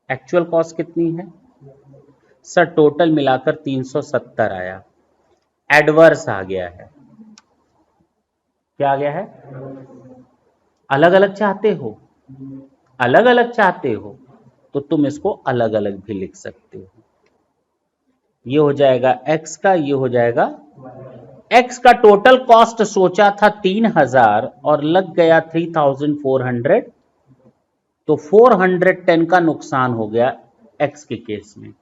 Speaker 1: एक्चुअल कॉस्ट कितनी है। सर टोटल मिलाकर 370 आया, एडवर्स आ गया है। क्या आ गया है, अलग अलग चाहते हो, अलग अलग चाहते हो तो तुम इसको अलग अलग भी लिख सकते हो। ये हो जाएगा x का, ये हो जाएगा x का। टोटल कॉस्ट सोचा था 3000 और लग गया 3400, तो 410 का नुकसान हो गया x के केस में।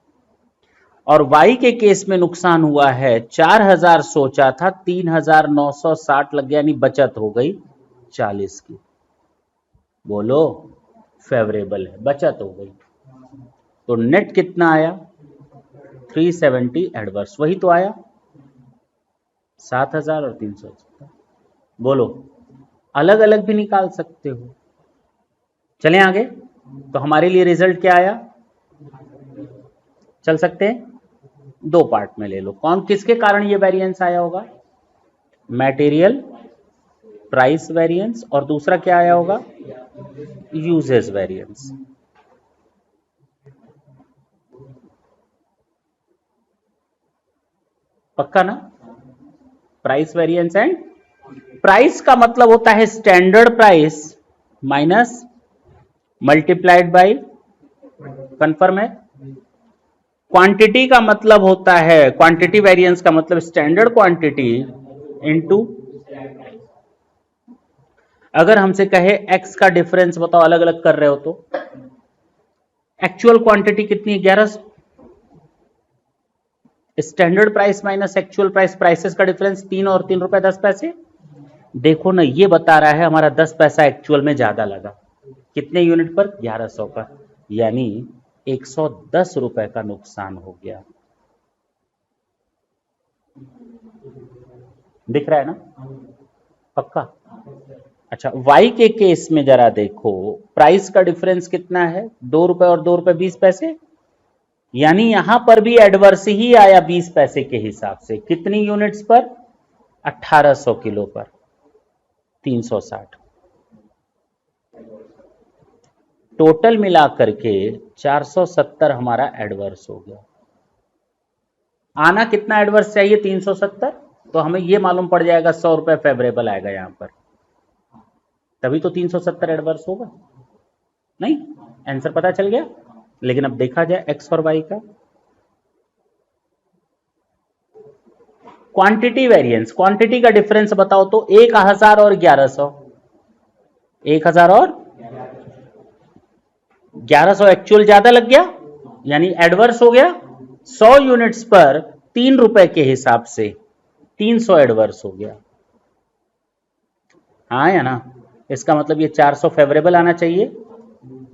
Speaker 1: और y के केस में नुकसान हुआ है 4000 सोचा था, 3960 लग गया, यानी बचत हो गई 40 की। बोलो फेवरेबल है, बचत हो गई। तो नेट कितना आया? 370 एडवर्स, वही तो आया 7000 और 370। बोलो अलग अलग भी निकाल सकते हो। चलें आगे। तो हमारे लिए रिजल्ट क्या आया? चल सकते हैं, दो पार्ट में ले लो। कौन किसके कारण ये वेरिएंस आया होगा? मटेरियल प्राइस वेरिएंस, और दूसरा क्या आया होगा? Uses variance. पक्का ना? प्राइस वेरिएंस एंड प्राइस का मतलब होता है standard price minus multiplied by, confirm है? क्वांटिटी का मतलब होता है, क्वांटिटी वेरिएंस का मतलब स्टैंडर्ड क्वांटिटी इनटू, अगर हमसे कहे एक्स का डिफरेंस बताओ, अलग अलग कर रहे हो तो एक्चुअल क्वांटिटी कितनी है? 1100। Standard price minus actual price, prices का डिफरेंस 3 और 3 रुपए 10 पैसे। देखो ना, ये बता रहा है हमारा 10 पैसा एक्चुअल में ज्यादा लगा। कितने यूनिट पर? 1100 पर, यानी 110 रुपए का नुकसान हो गया। दिख रहा है ना? पक्का? अच्छा, y के केस में जरा देखो, प्राइस का डिफरेंस कितना है? 2 रुपए और 2 रुपए 20 पैसे, यानी यहां पर भी एडवर्स ही आया 20 पैसे के हिसाब से। कितनी यूनिट्स पर? 1800 किलो पर 360। टोटल मिलाकर के 470 हमारा एडवर्स हो गया। आना कितना एडवर्स चाहिए? 370। तो हमें यह मालूम पड़ जाएगा 100 रुपए फेवरेबल आएगा यहां पर, तभी तो 370 एडवर्स होगा। नहीं, आंसर पता चल गया। लेकिन अब देखा जाए एक्स और वाई का क्वांटिटी वेरिएंस, क्वांटिटी का डिफरेंस बताओ तो 1000 और 1100, 1000 और 1100 एक्चुअल ज्यादा लग गया, यानी एडवर्स हो गया। 100 यूनिट्स पर 3 रुपए के हिसाब से 300 एडवर्स हो गया। हाँ या ना? इसका मतलब ये 400 फेवरेबल आना चाहिए।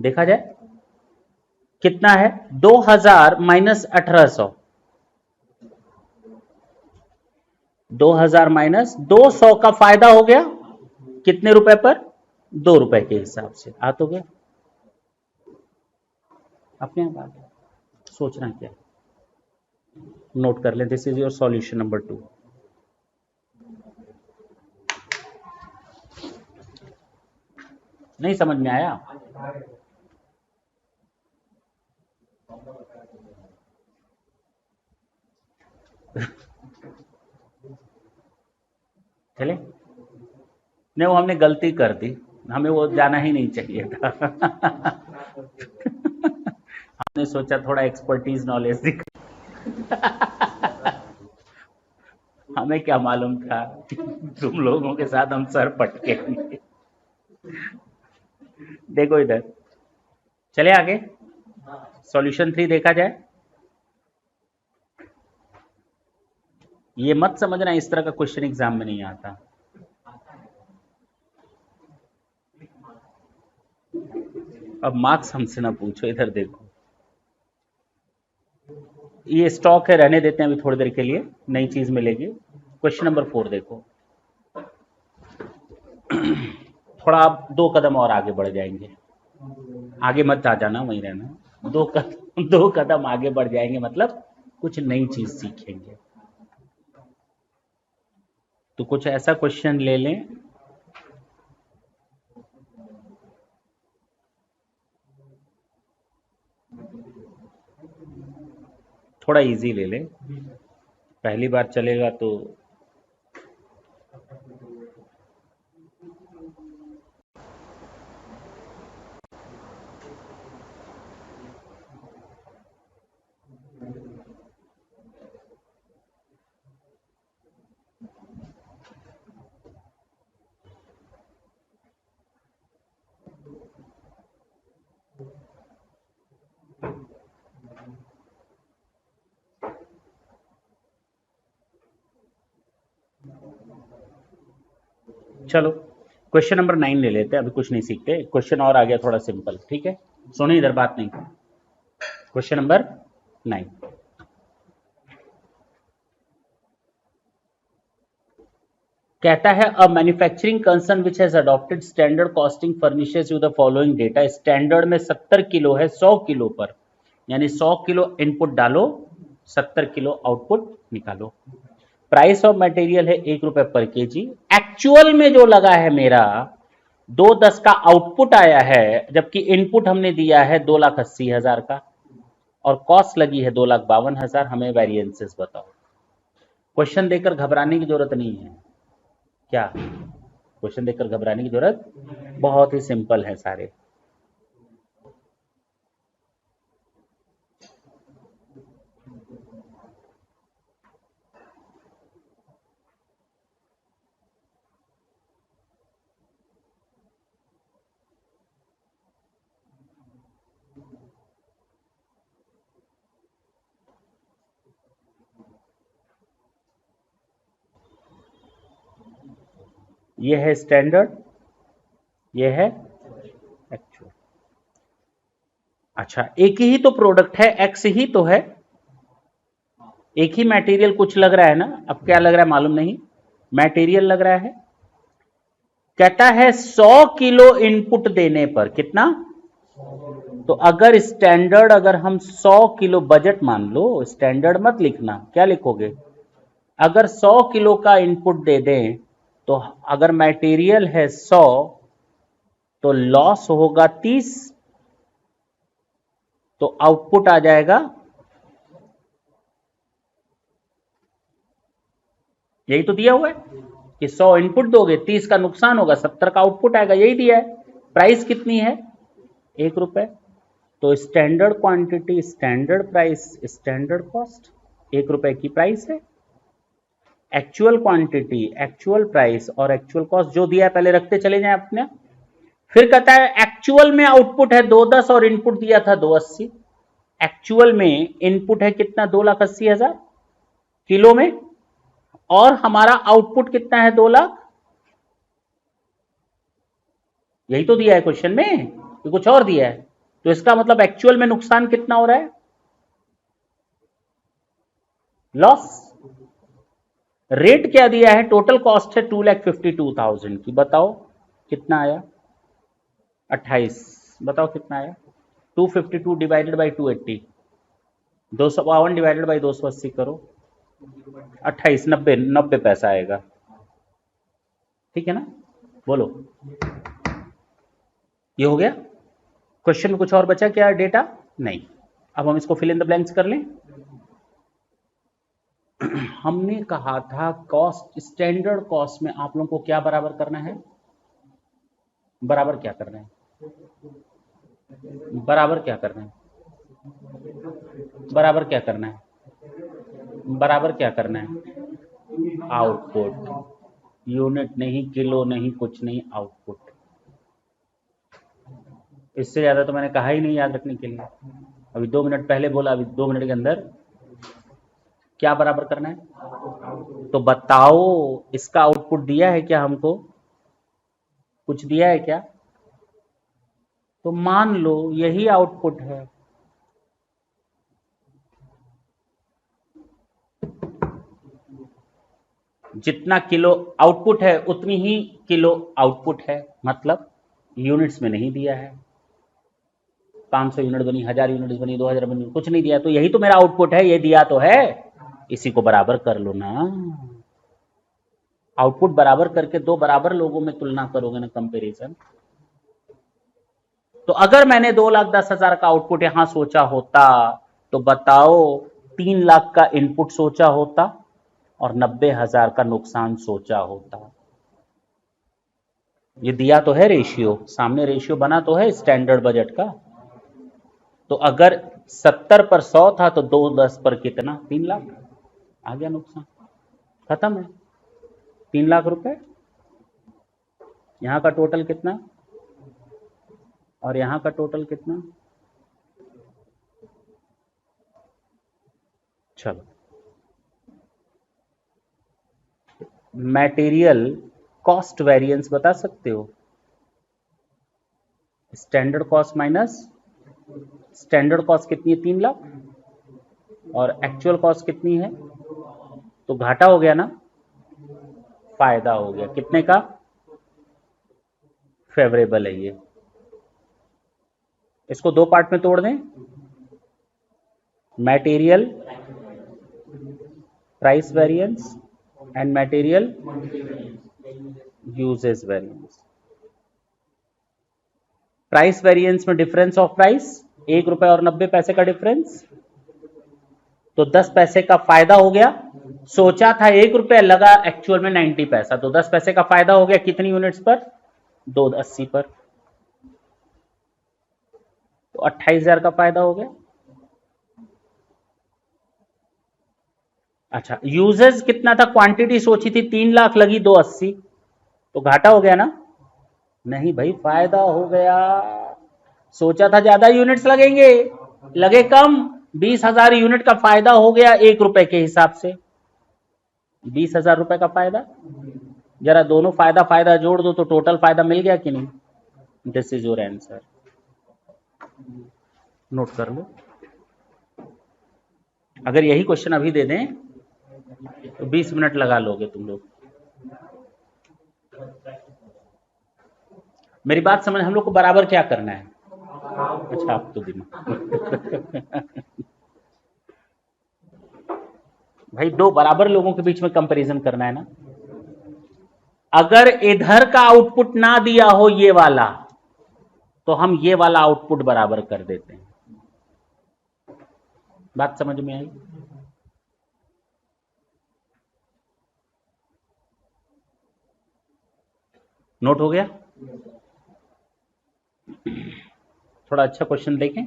Speaker 1: देखा जाए कितना है? 2000 माइनस 1800, 2000 माइनस 200 का फायदा हो गया कितने रुपए पर? 2 रुपए के हिसाब से। आ तो गया अपने आप आ गया। सोचना क्या, नोट कर लें। This is your solution number 2। नहीं समझ में आया? चले नहीं, वो हमने गलती कर दी, हमें वो जाना ही नहीं चाहिए था। हमने सोचा थोड़ा एक्सपर्टीज नॉलेज दिखा। हमें क्या मालूम था तुम लोगों के साथ हम सर पटके। देखो इधर, चले आगे। सॉल्यूशन 3 देखा जाए। ये मत समझना इस तरह का क्वेश्चन एग्जाम में नहीं आता। अब मार्क्स हमसे ना पूछो, इधर देखो। ये स्टॉक है, रहने देते हैं अभी थोड़ी देर के लिए, नई चीज मिलेगी। क्वेश्चन नंबर 4 देखो। थोड़ा आप 2 कदम और आगे बढ़ जाएंगे, आगे मत आ जाना, वहीं रहना। 2 कदम आगे बढ़ जाएंगे मतलब कुछ नई चीज सीखेंगे। तो कुछ ऐसा क्वेश्चन ले लें थोड़ा इजी ले लें, पहली बार चलेगा तो। चलो क्वेश्चन नंबर 9 ले लेते हैं, अभी कुछ नहीं सीखते, क्वेश्चन और आ गया थोड़ा सिंपल, ठीक है, सुनो इधर बात नहीं। क्वेश्चन नंबर 9 कहता है a manufacturing concern which has adopted standard costing furnishes you the following data. Standard में 70 किलो है 100 किलो पर, यानी 100 किलो इनपुट डालो 70 किलो आउटपुट निकालो। प्राइस ऑफ मटेरियल है 1 रुपए पर केजी। एक्चुअल में जो लगा है मेरा 210 का आउटपुट आया है, जबकि इनपुट हमने दिया है 2,80,000 का, और कॉस्ट लगी है 2,52,000। हमें वेरिएंसेस बताओ। क्वेश्चन देकर घबराने की जरूरत नहीं है। क्या क्वेश्चन देखकर घबराने की जरूरत? बहुत ही सिंपल है सारे। ये है स्टैंडर्ड, ये है एक्चुअल। अच्छा, एक ही तो प्रोडक्ट है, एक्स ही तो है, एक ही मटेरियल कुछ लग रहा है ना। अब क्या लग रहा है मालूम नहीं, मटेरियल लग रहा है। कहता है 100 किलो इनपुट देने पर कितना, तो अगर स्टैंडर्ड, अगर हम 100 किलो बजट मान लो, स्टैंडर्ड मत लिखना, क्या लिखोगे, अगर 100 किलो का इनपुट दे दें तो अगर मटेरियल है 100 तो लॉस होगा 30, तो आउटपुट आ जाएगा, यही तो दिया हुआ है कि 100 इनपुट दोगे 30 का नुकसान होगा, 70 का आउटपुट आएगा, यही दिया है। प्राइस कितनी है, 1 रुपए। तो standard quantity, standard price, standard cost, 1 रुपए की प्राइस है। एक्चुअल क्वांटिटी, एक्चुअल प्राइस और एक्चुअल कॉस्ट जो दिया है पहले रखते चले जाएं अपने। फिर कहता है एक्चुअल में आउटपुट है 210 और इनपुट दिया था 280। एक्चुअल में इनपुट है कितना, 2,80,000 किलो में, और हमारा आउटपुट कितना है, 2,00,000। यही तो दिया है क्वेश्चन में, कि कुछ और दिया है। तो इसका मतलब एक्चुअल में नुकसान कितना हो रहा है, लॉस। रेट क्या दिया है, टोटल कॉस्ट है 2,52,000 की, बताओ कितना आया, 28। बताओ कितना आया, 252 डिवाइडेड बाई 280, 252 डिवाइडेड बाई 280 करो, 28, 90 पैसा आएगा, ठीक है ना। बोलो, ये हो गया। क्वेश्चन में कुछ और बचा क्या डेटा, नहीं। अब हम इसको फिल इन द ब्लैंक्स कर लें। हमने कहा था कॉस्ट, स्टैंडर्ड कॉस्ट में आप लोगों को क्या बराबर करना है, बराबर क्या करना है, बराबर क्या करना है, बराबर क्या करना है, बराबर क्या करना है, आउटपुट। यूनिट नहीं, किलो नहीं, कुछ नहीं, आउटपुट। इससे ज्यादा तो मैंने कहा ही नहीं याद रखने के लिए। अभी 2 मिनट पहले बोला, अभी 2 मिनट के अंदर क्या बराबर करना है, तो बताओ इसका आउटपुट दिया है क्या हमको, कुछ दिया है क्या, तो मान लो यही आउटपुट है। जितना किलो आउटपुट है उतनी ही किलो आउटपुट है, मतलब यूनिट्स में नहीं दिया है। 500 यूनिट बनी, 1000 यूनिट बनी, 2000 बनी, कुछ नहीं दिया, तो यही तो मेरा आउटपुट है, ये दिया तो है, इसी को बराबर कर लो ना। आउटपुट बराबर करके दो बराबर लोगों में तुलना करोगे ना, कंपैरिजन। तो अगर मैंने 2,10,000 का आउटपुट यहां सोचा होता, तो बताओ 3,00,000 का इनपुट सोचा होता और 90,000 का नुकसान सोचा होता। ये दिया तो है रेशियो, सामने रेशियो बना तो है स्टैंडर्ड बजट का। तो अगर 70 पर 100 था तो 210 पर कितना, 3,00,000 आ गया नुकसान, खत्म है। 3,00,000 रुपए, यहां का टोटल कितना और यहां का टोटल कितना। चलो, मटेरियल कॉस्ट वेरिएंस बता सकते हो? Standard cost minus standard cost कितनी है? 3 लाख, और एक्चुअल कॉस्ट कितनी है? तो घाटा हो गया ना, फायदा हो गया। कितने का? फेवरेबल है ये। इसको 2 पार्ट में तोड़ दें, material price variance and material usages variance. Price variance में डिफरेंस ऑफ प्राइस 1 रुपए और 90 पैसे का डिफरेंस, तो 10 पैसे का फायदा हो गया। सोचा था 1 रुपए, लगा एक्चुअल में 90 पैसा, तो 10 पैसे का फायदा हो गया। कितनी यूनिट्स पर? 280 पर, तो 28,000 का फायदा हो गया। अच्छा, यूजेस कितना था? क्वांटिटी सोची थी 3 लाख, लगी 280, तो घाटा हो गया ना? नहीं भाई, फायदा हो गया। सोचा था ज्यादा यूनिट्स लगेंगे, लगे कम। 20,000 यूनिट का फायदा हो गया 1 रुपए के हिसाब से, 20,000 रुपए का फायदा। जरा दोनों फायदा फायदा जोड़ दो तो टोटल फायदा मिल गया कि नहीं? This is your answer. Note कर लो। अगर यही क्वेश्चन अभी दे दें तो 20 मिनट लगा लोगे तुम लोग। मेरी बात समझ, हम लोग को बराबर क्या करना है? अच्छा, आप तो दिमाग भाई, 2 बराबर लोगों के बीच में कंपैरिजन करना है ना। अगर इधर का आउटपुट ना दिया हो ये वाला, तो हम ये वाला आउटपुट बराबर कर देते हैं। बात समझ में आई? नोट हो गया? थोड़ा अच्छा क्वेश्चन देखें।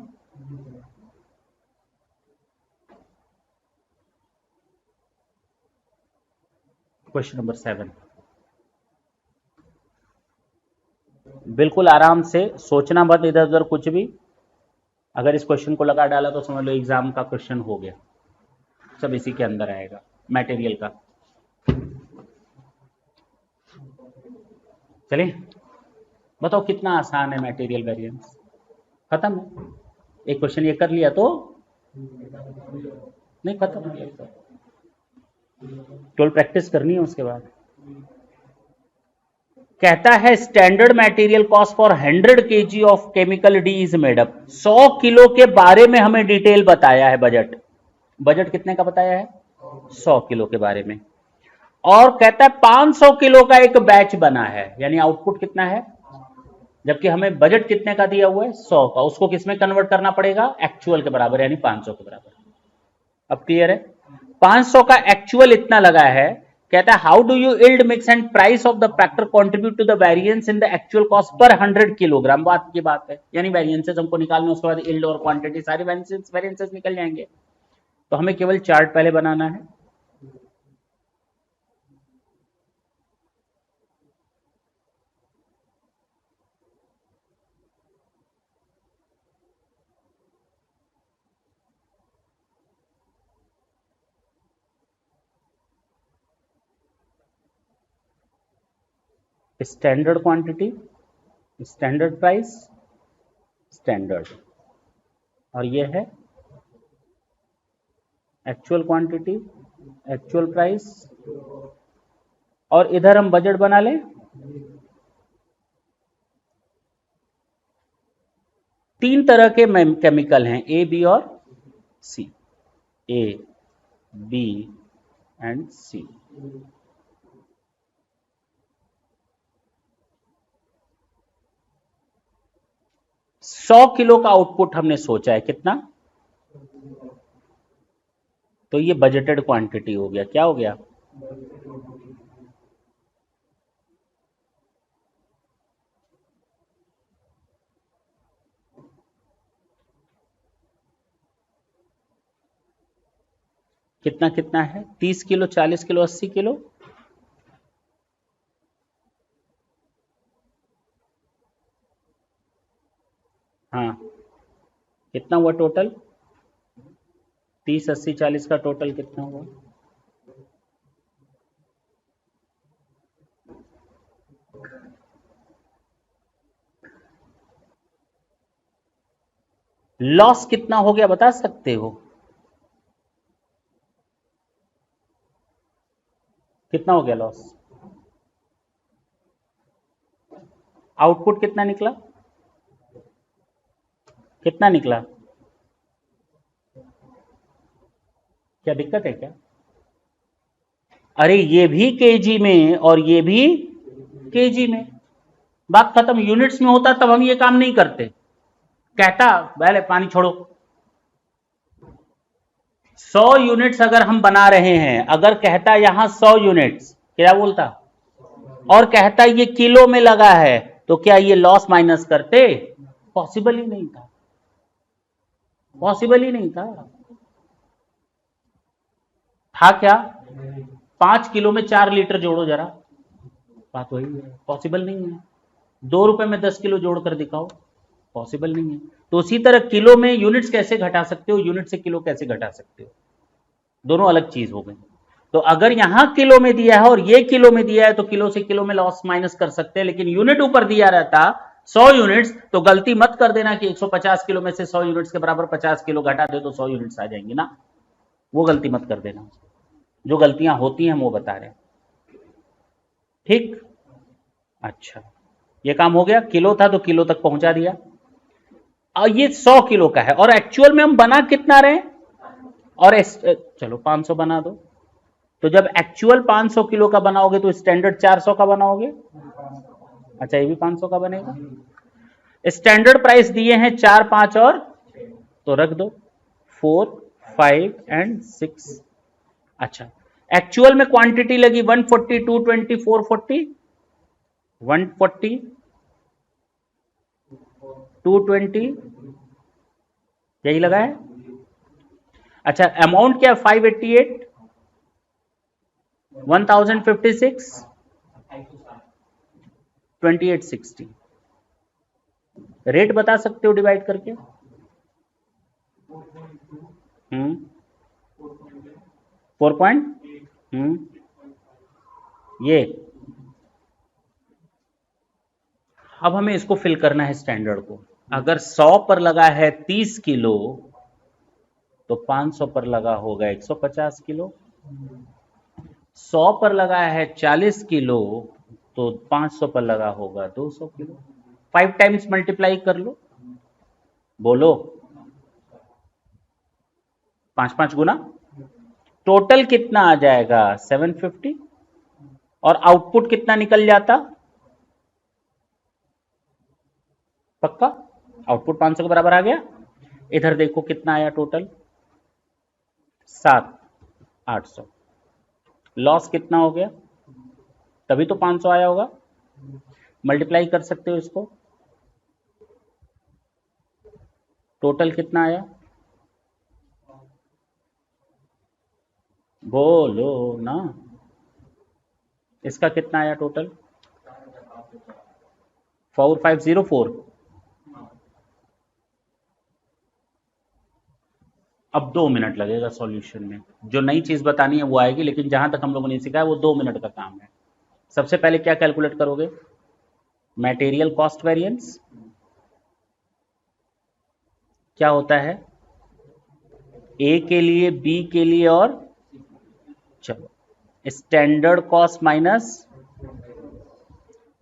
Speaker 1: क्वेश्चन नंबर 7, बिल्कुल आराम से सोचना मत इधर उधर कुछ भी। अगर इस क्वेश्चन को लगा डाला तो समझ लो एग्जाम का क्वेश्चन हो गया, सब इसी के अंदर आएगा, मटेरियल का। चलिए बताओ कितना आसान है मटेरियल वेरिएंस। खत्म है। एक क्वेश्चन ये कर लिया तो नहीं, खत्म है। केवल प्रैक्टिस करनी है उसके बाद। कहता है standard material cost for 100 kg of chemical D is made up. 100 kilo के बारे में हमें डिटेल बताया है। बजट, बजट कितने का बताया है? 100 किलो के बारे में। और कहता है 500 किलो का एक बैच बना है, यानी आउटपुट कितना है? जबकि हमें बजट कितने का दिया हुआ है? 100 का। उसको किसमें कन्वर्ट करना पड़ेगा? एक्चुअल के बराबर, यानी 500 के बराबर। अब क्लियर है? 500 का एक्चुअल इतना लगा है। कहता है how do you yield mix and price of the factor contribute to the variance in the actual cost per 100 kilogram. बात की बात है, यानी वेरिएंसेस हमको निकालने, उसके बाद इल्ड और क्वांटिटी सारे वेरिएंसेस निकल जाएंगे। तो हमें केवल चार्ट पहले बनाना है। Standard quantity, standard price, standard, और ये है एक्चुअल क्वांटिटी, एक्चुअल प्राइस, और इधर हम बजट बना लें। 3 तरह के केमिकल हैं, ए, बी और सी। ए, बी एंड सी। सौ किलो का आउटपुट हमने सोचा है, कितना? तो ये बजटेड क्वांटिटी हो गया। क्या हो गया? कितना कितना है? 30 किलो, 40 किलो, 80 किलो। हाँ, कितना हुआ टोटल? 30, 80, 40 का टोटल कितना हुआ? लॉस कितना हो गया बता सकते हो? कितना हो गया लॉस? आउटपुट कितना निकला? कितना निकला? क्या दिक्कत है क्या? अरे ये भी केजी में और ये भी केजी में, बात खत्म। यूनिट्स में होता तब हम ये काम नहीं करते। कहता पहले पानी छोड़ो, 100 यूनिट्स अगर हम बना रहे हैं, अगर कहता यहां 100 यूनिट्स, क्या बोलता, और कहता ये किलो में लगा है, तो क्या ये लॉस माइनस करते? पॉसिबल ही नहीं था, पॉसिबल ही नहीं था। था क्या? 5 किलो में 4 लीटर जोड़ो जरा, बात वही है, पॉसिबल नहीं है। 2 रुपए में 10 किलो जोड़कर दिखाओ, पॉसिबल नहीं है। तो उसी तरह किलो में यूनिट्स कैसे घटा सकते हो, यूनिट से किलो कैसे घटा सकते हो, दोनों अलग चीज हो गई। तो अगर यहां किलो में दिया है और ये किलो में दिया है, तो किलो से किलो में लॉस माइनस कर सकते हैं, लेकिन यूनिट ऊपर दिया रहता 100 यूनिट्स, तो गलती मत कर देना कि 150 किलो में से 100 यूनिट्स के बराबर 50 किलो घटा दे तो 100 यूनिट्स आ जाएंगे ना, वो गलती मत कर देना। जो गलतियां होती हैं हम वो बता रहे हैं, ठीक। अच्छा, ये काम हो गया, किलो था तो किलो तक पहुंचा दिया। और ये 100 किलो का है और एक्चुअल में हम बना कितना रहे, और चलो 500 बना दो। तो जब एक्चुअल 500 किलो का बनाओगे तो स्टैंडर्ड 400 का बनाओगे। अच्छा, ये भी 500 का बनेगा। स्टैंडर्ड प्राइस दिए हैं 4, 5 और, तो रख दो 4, 5 एंड 6। अच्छा, एक्चुअल में क्वांटिटी लगी 140, 220, 440, 140, 220, यही लगा है। अच्छा, अमाउंट क्या है? 588, 1056, 2860। रेट बता सकते हो डिवाइड करके? 4 पॉइंट, ये। अब हमें इसको फिल करना है स्टैंडर्ड को। अगर 100 पर लगा है 30 किलो, तो 500 पर लगा होगा 150 किलो। 100 पर लगा है 40 किलो, तो 500 पर लगा होगा 200 किलो। 5 टाइम्स मल्टीप्लाई कर लो, बोलो, 5 गुना, टोटल कितना आ जाएगा 750, और आउटपुट कितना निकल जाता? पक्का आउटपुट 500 के बराबर आ गया। इधर देखो कितना आया टोटल, 7, 800। लॉस कितना हो गया, तभी तो 500 आया होगा। मल्टीप्लाई कर सकते हो इसको, टोटल कितना आया, बोलो ना। इसका कितना आया टोटल, 4504। अब 2 मिनट लगेगा सॉल्यूशन में, जो नई चीज बतानी है वो आएगी, लेकिन जहां तक हम लोगों ने सीखा है वो 2 मिनट का काम है। सबसे पहले क्या कैलकुलेट करोगे, मटेरियल कॉस्ट वेरिएंस। क्या होता है, ए के लिए, बी के लिए, और चलो standard cost minus,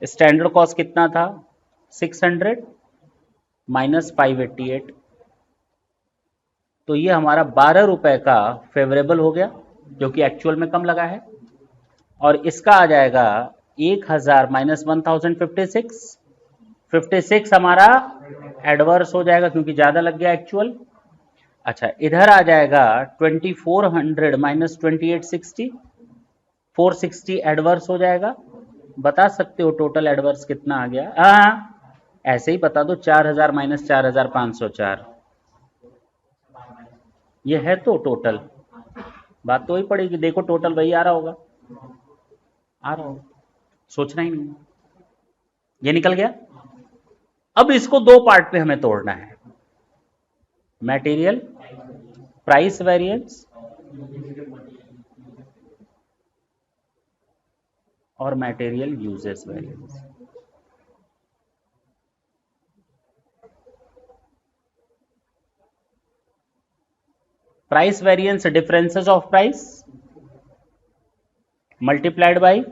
Speaker 1: standard cost कितना था 600 माइनस 588, तो ये हमारा 12 रुपए का फेवरेबल हो गया, क्योंकि एक्चुअल में कम लगा है। और इसका आ जाएगा 1000 माइनस 1056, 56 हमारा एडवर्स हो जाएगा क्योंकि ज्यादा लग गया एक्चुअल। अच्छा, इधर आ जाएगा 2400 माइनस 2860, 460 एडवर्स हो जाएगा। बता सकते हो टोटल एडवर्स कितना आ गया? ऐसे ही बता दो, 4000 माइनस 4504, ये है तो टोटल। बात तो वही पड़ेगी, देखो टोटल वही आ रहा होगा, आ रहा होगा, सोचना ही नहीं। ये निकल गया। अब इसको दो पार्ट पे हमें तोड़ना है, मटेरियल प्राइस वेरिएंस और material usages variance. Price variance differences of price multiplied by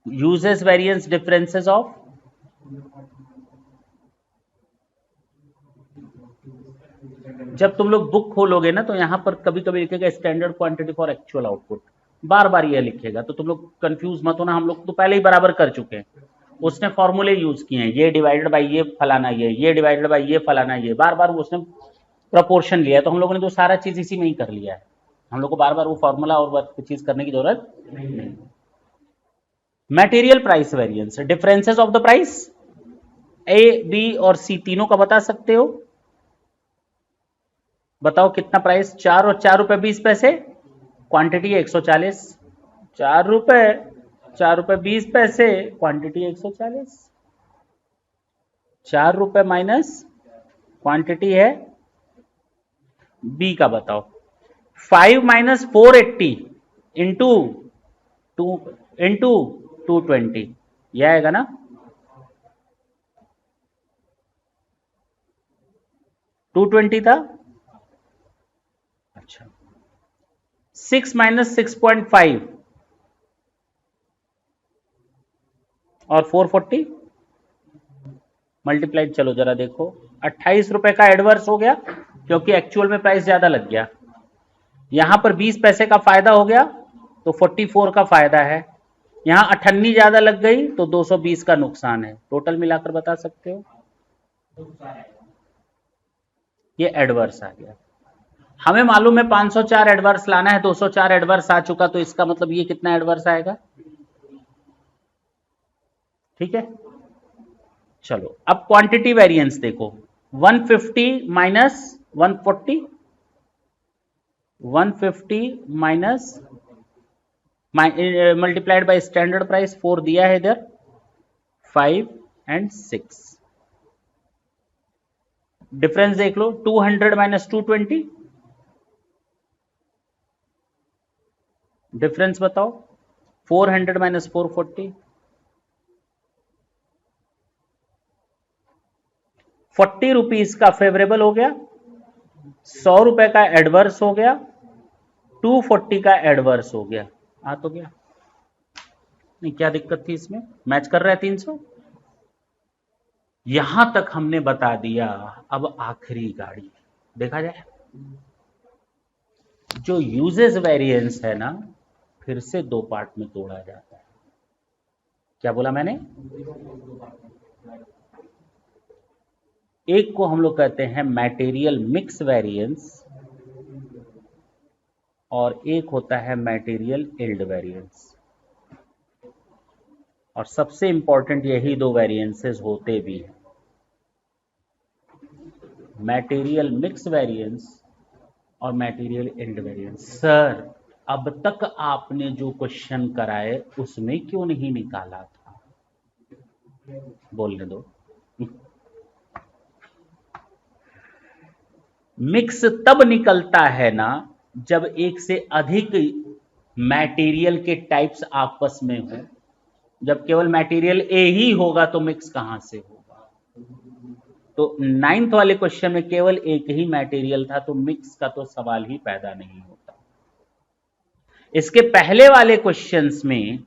Speaker 1: uses variance differences of जब तुम लोग बुक खोलोगे ना तो यहां पर कभी कभी लिखेगा standard quantity for actual output, बार बार ये लिखेगा, तो तुम लोग कंफ्यूज मत होना, हम लोग तो पहले ही बराबर कर चुके हैं। उसने फॉर्मूले यूज किए हैं, ये डिवाइडेड बाय ये फलाना, ये डिवाइडेड बाय ये फलाना, ये बार बार उसने प्रपोर्शन लिया है, तो हम लोगों ने तो सारा चीज इसी में ही कर लिया है, हम लोग को बार बार वो फॉर्मूला और चीज करने की जरूरत नहीं। Material price variance differences of the price A B और सी तीनों का बता सकते हो, बताओ कितना प्राइस, 4 और 4 रुपए 20 पैसे, क्वांटिटी 140, 4 रुपए 4 रुपए 20 पैसे, क्वांटिटी 140, 4 रुपए माइनस क्वांटिटी है बी का बताओ, 5 - 480 इंटू 220, यह आएगा ना, 220 था। अच्छा 6 - 6.5 और 440 मल्टीप्लाइड, चलो जरा देखो, 28 रुपए का एडवर्स हो गया क्योंकि एक्चुअल में प्राइस ज्यादा लग गया, यहां पर 20 पैसे का फायदा हो गया तो 44 का फायदा है, यहां 98 ज्यादा लग गई तो 220 का नुकसान है, टोटल मिलाकर बता सकते हो, ये एडवर्स आ गया। हमें मालूम है 504 एडवर्स लाना है, 204 एडवर्स आ चुका, तो इसका मतलब ये कितना एडवर्स आएगा, ठीक है। चलो अब क्वांटिटी वेरिएंस देखो, 150 minus 140, 150 minus multiplied by standard price 4 दिया है इधर, 5 और 6, डिफरेंस देख लो, 200 माइनस 220, डिफरेंस बताओ, 400 माइनस 440, 40 रुपीज का फेवरेबल हो गया, 100 रुपए का एडवर्स हो गया, 240 का एडवर्स हो गया, आ तो गया नहीं, क्या दिक्कत थी इसमें, मैच कर रहा है 300, यहां तक हमने बता दिया। अब आखिरी गाड़ी देखा जाए, जो यूजेस वेरिएंस है ना, फिर से दो पार्ट में तोड़ा जाता है, क्या बोला मैंने, एक को हम लोग कहते हैं मटेरियल मिक्स वेरिएंस और एक होता है मटेरियल यील्ड वेरिएंस, और सबसे इंपॉर्टेंट यही दो वेरिएंसेस होते भी हैं, मटेरियल मिक्स वेरिएंस और मटेरियल यील्ड वेरिएंस। सर अब तक आपने जो क्वेश्चन कराए उसमें क्यों नहीं निकाला था, बोलने दो। मिक्स तब निकलता है ना जब एक से अधिक मटेरियल के टाइप्स आपस में हो, जब केवल मटेरियल ए ही होगा तो मिक्स कहां से होगा, तो 9th वाले क्वेश्चन में केवल एक ही मटेरियल था तो मिक्स का तो सवाल ही पैदा नहीं होता। इसके पहले वाले क्वेश्चंस में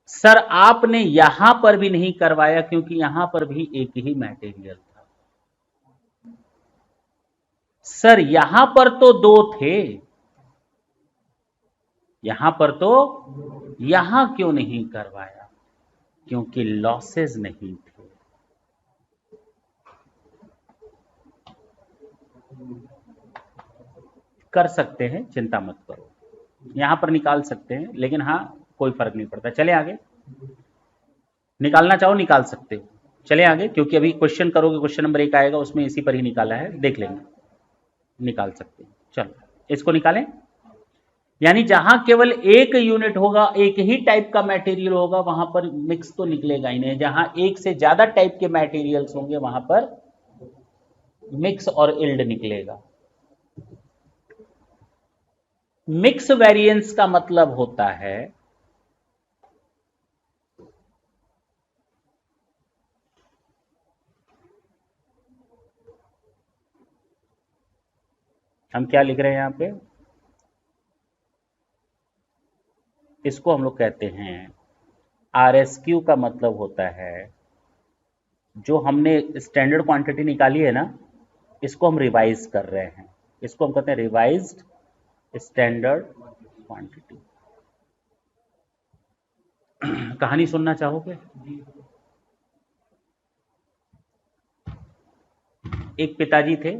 Speaker 1: सर आपने यहां पर भी नहीं करवाया क्योंकि यहां पर भी एक ही मटेरियल था, सर यहां पर तो दो थे, यहां पर तो, यहां क्यों नहीं करवाया, क्योंकि लॉसेस नहीं थे। कर सकते हैं, चिंता मत करो, यहां पर निकाल सकते हैं, लेकिन हाँ कोई फर्क नहीं पड़ता, चले आगे, निकालना चाहो निकाल सकते हो, चले आगे, क्योंकि अभी क्वेश्चन करोगे, क्वेश्चन नंबर 1 आएगा उसमें इसी पर ही निकाला है, देख लेंगे, निकाल सकते हैं, चलो इसको निकालें, यानी जहां केवल एक यूनिट होगा, एक ही टाइप का मटेरियल होगा, वहां पर मिक्स तो निकलेगा ही नहीं, जहां एक से ज्यादा टाइप के मटेरियल्स होंगे वहां पर मिक्स और इल्ड निकलेगा। मिक्स वेरिएंस का मतलब होता है हम क्या लिख रहे हैं यहां पे, इसको हम लोग कहते हैं RSQ का मतलब होता है जो हमने स्टैंडर्ड क्वांटिटी निकाली है ना, इसको हम रिवाइज कर रहे हैं, इसको हम कहते हैं रिवाइज्ड स्टैंडर्ड क्वांटिटी। कहानी सुनना चाहोगे? एक पिताजी थे,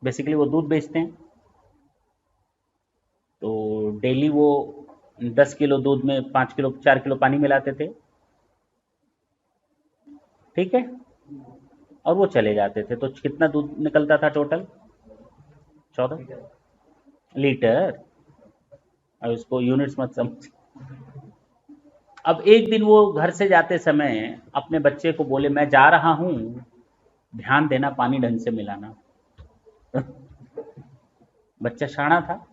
Speaker 1: बेसिकली वो दूध बेचते हैं, तो डेली वो 10 किलो दूध में 5 किलो 4 किलो पानी मिलाते थे, ठीक है, और वो चले जाते थे, तो कितना दूध निकलता था टोटल? 14 लीटर। और उसको यूनिट्स मत समझ। अब एक दिन वो घर से जाते समय अपने बच्चे को बोले, मैं जा रहा हूं, ध्यान देना, पानी ढंग से मिलाना। बच्चा शाना था,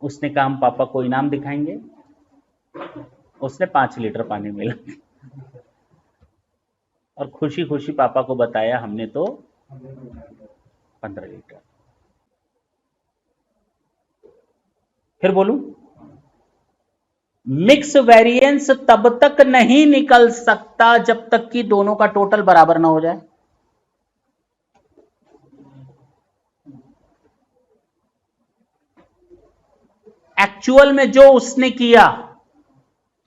Speaker 1: उसने कहा हम पापा को इनाम दिखाएंगे। उसने 5 लीटर पानी मिला और खुशी खुशी पापा को बताया हमने तो 15 लीटर। फिर बोलूं, मिक्स वेरिएंस तब तक नहीं निकल सकता जब तक कि दोनों का टोटल बराबर ना हो जाए। एक्चुअल में जो उसने किया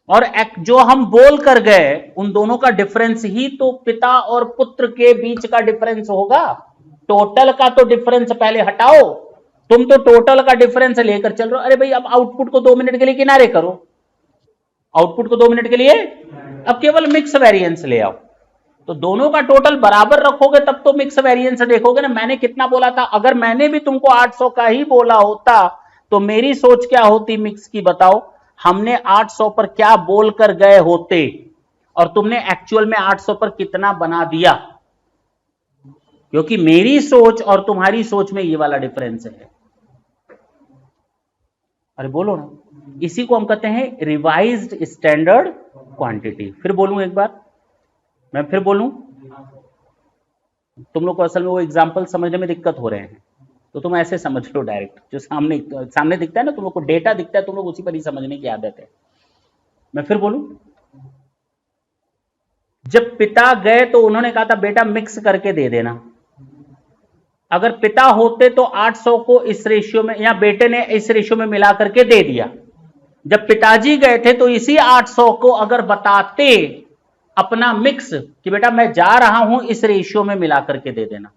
Speaker 1: और जो हम बोल कर गए, उन दोनों का डिफरेंस ही तो पिता और पुत्र के बीच का डिफरेंस होगा। टोटल का तो डिफरेंस पहले हटाओ, तुम तो टोटल का डिफरेंस लेकर चल रहे हो। अरे भाई, अब आउटपुट को 2 मिनट के लिए किनारे करो, आउटपुट को 2 मिनट के लिए अब केवल मिक्स वेरिएंस ले आओ, तो दोनों का टोटल बराबर रखोगे तब तो मिक्स वेरिएंस देखोगे ना। मैंने कितना बोला था? अगर मैंने भी तुमको 800 का ही बोला होता तो मेरी सोच क्या होती मिक्स की, बताओ? हमने 800 पर क्या बोलकर गए होते और तुमने एक्चुअल में 800 पर कितना बना दिया, क्योंकि मेरी सोच और तुम्हारी सोच में ये वाला डिफरेंस है। अरे बोलो ना, इसी को हम कहते हैं रिवाइज्ड स्टैंडर्ड क्वांटिटी। फिर बोलूं एक बार, मैं फिर बोलूं, तुम लोग को असल में वो एग्जांपल समझने में दिक्कत हो रहे हैं, तो तुम ऐसे समझ लो डायरेक्ट, जो सामने सामने दिखता है ना, तुम लोग को डेटा दिखता है, तुम लोग उसी पर ही समझने की आदत है। मैं फिर बोलूं, जब पिता गए तो उन्होंने कहा था बेटा मिक्स करके दे देना। अगर पिता होते तो 800 को इस रेशियो में, या बेटे ने इस रेशियो में मिला करके दे दिया। जब पिताजी गए थे तो इसी 800 को अगर बताते अपना मिक्स कि बेटा मैं जा रहा हूं, इस रेशियो में मिला करके दे देना,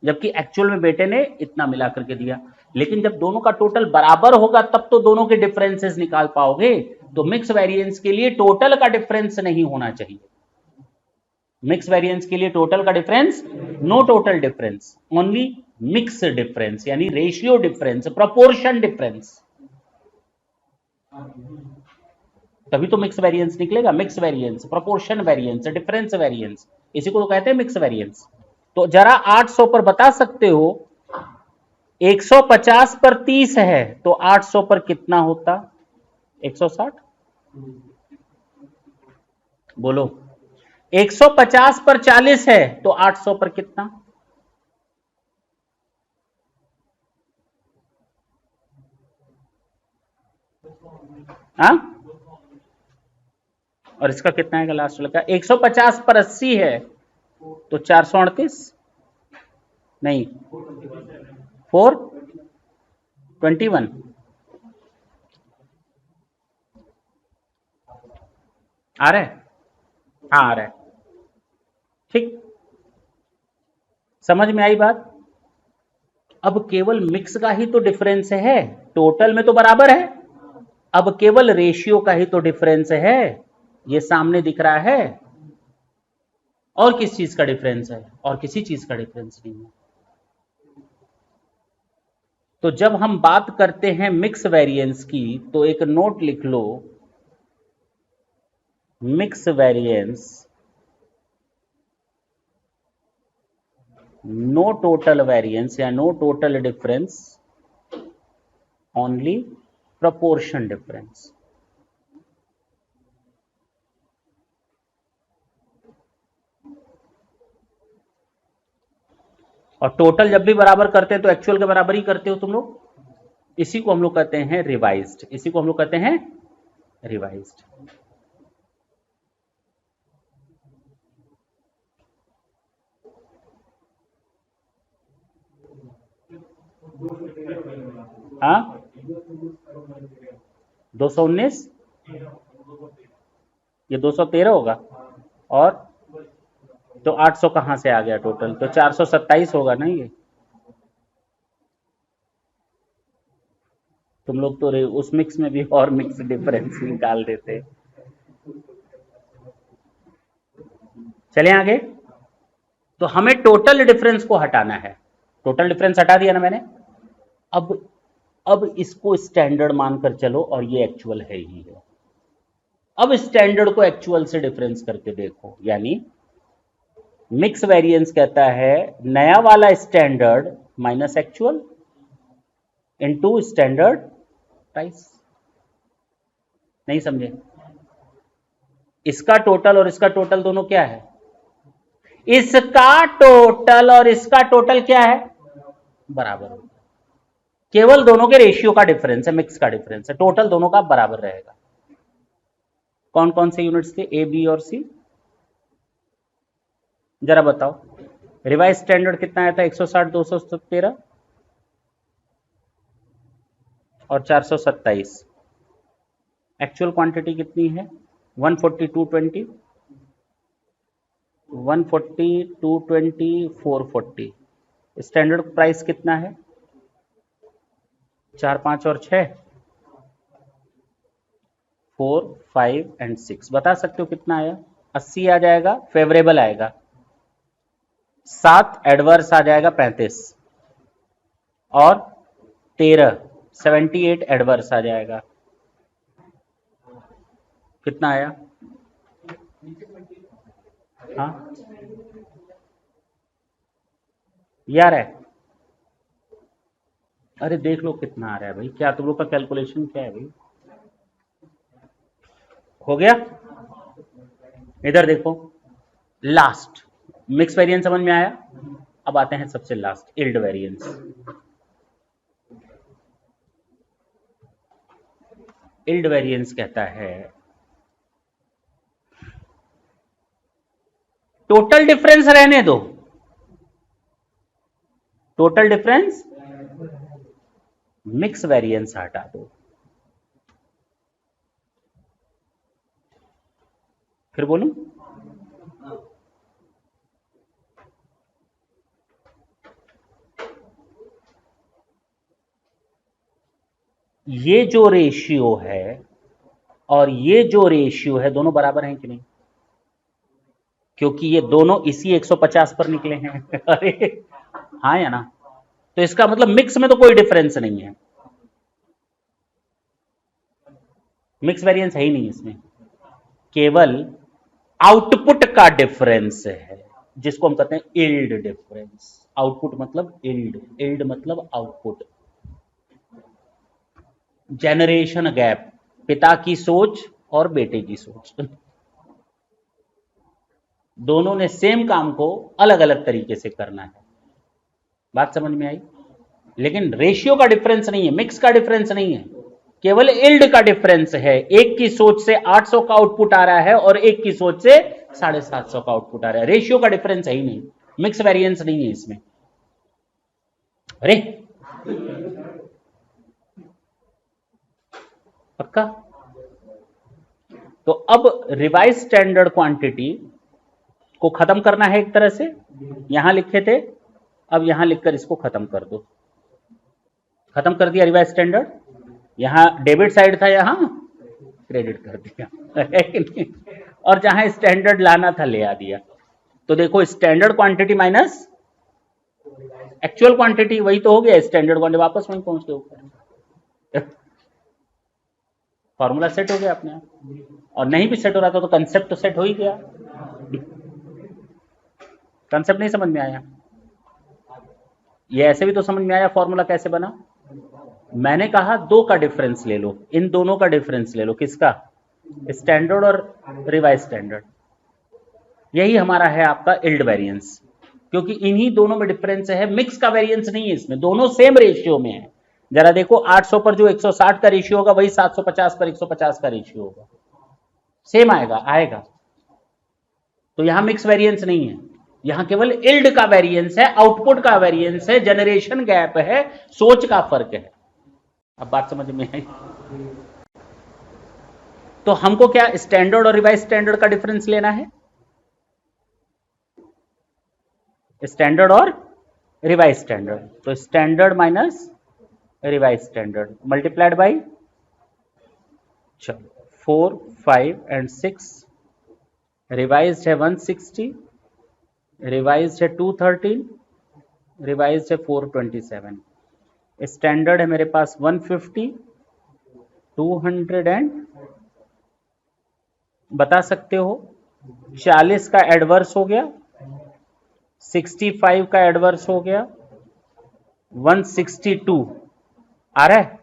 Speaker 1: जबकि एक्चुअल में बेटे ने इतना मिला करके दिया। लेकिन जब दोनों का टोटल बराबर होगा तब तो दोनों के डिफरेंसेस निकाल पाओगे। तो मिक्स वेरिएंस के लिए टोटल का डिफरेंस नहीं होना चाहिए। मिक्स वेरिएंस के लिए टोटल का difference, no total difference, only mix difference, यानी रेशियो डिफरेंस, प्रोपोर्शन डिफरेंस, तभी तो मिक्स वेरिएंस निकलेगा। Mix variance, proportion variance, difference variance, इसी को तो कहते हैं मिक्स वेरिएंस। तो जरा 800 पर बता सकते हो, 150 पर 30 है तो 800 पर कितना होता? 160। बोलो, 150 पर 40 है तो 800 पर कितना? हाँ, और इसका कितना है लास्ट वाला का? 150 पर 80 है तो 438, नहीं 421। आ रहा है? हाँ आ रहा है, ठीक, समझ में आई बात? अब केवल मिक्स का ही तो डिफरेंस है, टोटल में तो बराबर है। अब केवल रेशियो का ही तो डिफरेंस है, ये सामने दिख रहा है। और किस चीज का डिफरेंस है? और किसी चीज का डिफरेंस नहीं है। तो जब हम बात करते हैं मिक्स वेरिएंस की तो एक नोट लिख लो, mix variance, no total variance या no total difference, only proportion difference. और टोटल जब भी बराबर करते हैं तो एक्चुअल के बराबर ही करते हो तुम लोग। इसी को हम लोग कहते हैं रिवाइज्ड, इसी को हम लोग कहते हैं रिवाइज्ड। हाँ 219, ये 213 होगा। और तो 800 कहां से आ गया टोटल, तो 427 होगा ना ये। तुम लोग तो उस मिक्स में भी और मिक्स डिफरेंस निकाल देते। चले आगे। तो हमें टोटल डिफरेंस को हटाना है, टोटल डिफरेंस हटा दिया ना मैंने। अब इसको स्टैंडर्ड मानकर चलो और ये एक्चुअल है ही है। अब स्टैंडर्ड को एक्चुअल से डिफरेंस करके देखो, यानी मिक्स वेरिएंस कहता है नया वाला standard minus actual into standard price. नहीं समझे? इसका टोटल और इसका टोटल दोनों क्या है? इसका टोटल और इसका टोटल क्या है? बराबर होगा। केवल दोनों के रेशियो का डिफरेंस है, मिक्स का डिफरेंस है, टोटल दोनों का बराबर रहेगा। कौन कौन से यूनिट्स थे, ए बी और सी? जरा बताओ। रिवाइज स्टैंडर्ड कितना आया था? 160, 213 और 427। एक्चुअल क्वांटिटी कितनी है? 140, 220, 140, 220, 440। स्टैंडर्ड प्राइस कितना है? 4, 5 और 6, 4, 5 एंड 6। बता सकते हो कितना आया? 80 आ जाएगा, फेवरेबल आएगा। 7 एडवर्स आ जाएगा, 35। और 13, 78 एडवर्स आ जाएगा। कितना आया? हाँ यार है। अरे देख लो कितना आ रहा है भाई, क्या तुम लोग का कैलकुलेशन क्या है भाई? हो गया? इधर देखो, लास्ट मिक्स वेरिएंस समझ में आया। अब आते हैं सबसे last, yield variance. Yield variance कहता है टोटल डिफरेंस रहने दो, टोटल डिफरेंस, मिक्स वेरिएंस हटा दो। फिर बोलूं? ये जो रेशियो है और ये जो रेशियो है दोनों बराबर हैं कि नहीं? क्योंकि ये दोनों इसी 150 पर निकले हैं। अरे हाँ या ना? तो इसका मतलब मिक्स में तो कोई डिफरेंस नहीं है, मिक्स वेरिएंस है ही नहीं इसमें, केवल आउटपुट का डिफरेंस है, जिसको हम कहते हैं यील्ड डिफरेंस। आउटपुट मतलब यील्ड, यील्ड मतलब आउटपुट। जेनरेशन गैप, पिता की सोच और बेटे की सोच, दोनों ने सेम काम को अलग अलग तरीके से करना है। बात समझ में आई? लेकिन रेशियो का डिफरेंस नहीं है, मिक्स का डिफरेंस नहीं है, केवल यील्ड का डिफरेंस है। एक की सोच से 800 का आउटपुट आ रहा है और एक की सोच से 750 का आउटपुट आ रहा है। रेशियो का डिफरेंस है ही नहीं, मिक्स वेरिएंस नहीं है इसमें। अरे पक्का? तो अब रिवाइज स्टैंडर्ड क्वांटिटी को खत्म करना है एक तरह से, यहां लिखे थे, अब यहां लिखकर इसको खत्म कर दो। खत्म कर दिया रिवाइज स्टैंडर्ड, यहां डेबिट साइड था, यहां क्रेडिट कर दिया। और जहां स्टैंडर्ड लाना था ले आ दिया। तो देखो standard quantity minus actual quantity, वही तो हो गया स्टैंडर्ड क्वांटिटी, वापस वहीं पहुंच गए ऊपर। फॉर्मूला सेट हो गया अपने आप। और नहीं भी सेट हो रहा था तो कंसेप्ट तो सेट हो ही गया। कंसेप्ट नहीं समझ में आया? ये ऐसे भी तो समझ में आया फॉर्मूला कैसे बना। मैंने कहा दो का डिफरेंस ले लो, इन दोनों का डिफरेंस ले लो। किसका? स्टैंडर्ड और रिवाइज स्टैंडर्ड। यही हमारा है आपका यील्ड वेरिएंस। क्योंकि इन्हीं दोनों में डिफरेंस है, मिक्स का वेरिएंस नहीं है इसमें, दोनों सेम रेशियो में है। जरा देखो 800 पर जो 160 का रेशियो होगा वही 750 पर 150 का रेशियो होगा, सेम आएगा। तो यहां मिक्स वेरिएंस नहीं है, यहां केवल इल्ड का वेरिएंस है, आउटपुट का वेरिएंस है, जनरेशन गैप है, सोच का फर्क है। अब बात समझ में आई? तो हमको क्या स्टैंडर्ड और रिवाइज स्टैंडर्ड का डिफरेंस लेना है, स्टैंडर्ड और रिवाइज स्टैंडर्ड। तो standard minus revise standard multiplied by, चलो 4, 5 एंड 6, रिवाइज्ड है 160, रिवाइज्ड है 213, रिवाइज्ड है 427, स्टैंडर्ड है मेरे पास 150, 200 एंड बता सकते हो 40 का एडवर्स हो गया, 65 का एडवर्स हो गया, 162 आ रहा है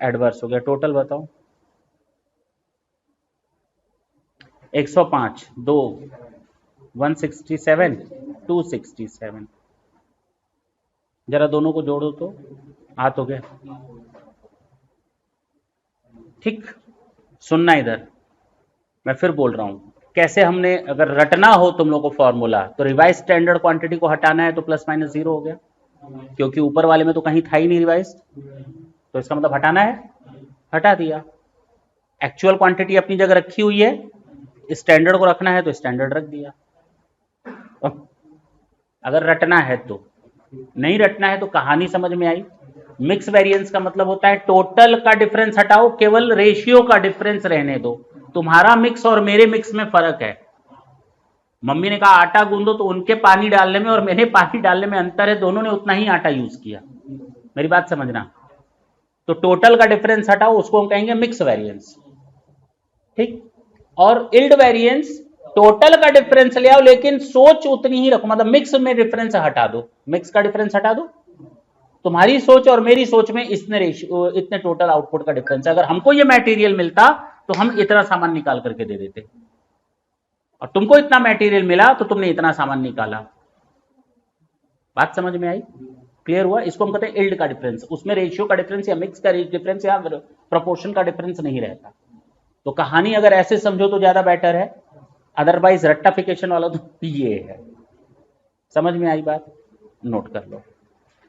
Speaker 1: एडवर्स हो गया, टोटल बताओ 105, 2, 167, 267, जरा दोनों को जोड़ो तो आ तो गया। ठीक, सुनना इधर, मैं फिर बोल रहा हूं कैसे हमने, अगर रटना हो तुम लोग को फॉर्मूला, तो रिवाइज स्टैंडर्ड क्वांटिटी को हटाना है तो प्लस माइनस 0 हो गया, क्योंकि ऊपर वाले में तो कहीं था ही नहीं रिवाइज, तो इसका मतलब हटाना है, हटा दिया। एक्चुअल क्वांटिटी अपनी जगह रखी हुई है, स्टैंडर्ड को रखना है तो स्टैंडर्ड रख दिया। अगर रटना है तो, नहीं रटना है तो कहानी समझ में आई। मिक्स वेरिएंस का मतलब होता है टोटल का डिफरेंस हटाओ, केवल रेशियो का डिफरेंस रहने दो। तुम्हारा मिक्स और मेरे मिक्स में फर्क है। मम्मी ने कहा आटा गूंदो तो उनके पानी डालने में और मेरे पानी डालने में अंतर है, दोनों ने उतना ही आटा यूज किया। मेरी बात समझना, तो टोटल का डिफरेंस हटाओ, उसको हम कहेंगे मिक्स वेरिएंस। ठीक, और इल्ड वेरिएंस टोटल का डिफरेंस ले आओ लेकिन सोच उतनी ही रखो, मतलब मिक्स में डिफरेंस हटा दो, मिक्स का डिफरेंस हटा दो, तुम्हारी सोच और मेरी सोच में इतने रेशियो, इतने टोटल आउटपुट का डिफरेंस है। अगर हमको ये मटेरियल मिलता तो हम इतना सामान निकाल करके दे देते, और तुमको इतना मटेरियल मिला तो तुमने इतना सामान निकाला। बात समझ में आई? क्लियर हुआ? इसको हम कहते हैं इल्ड का डिफरेंस, उसमें रेशियो का डिफरेंस या मिक्स का डिफरेंस या प्रोपोर्शन का डिफरेंस नहीं रहता। तो कहानी अगर ऐसे समझो तो ज्यादा बेटर है, अदरवाइज रट्टाफिकेशन वाला तो ये है। समझ में आई बात? नोट कर लो।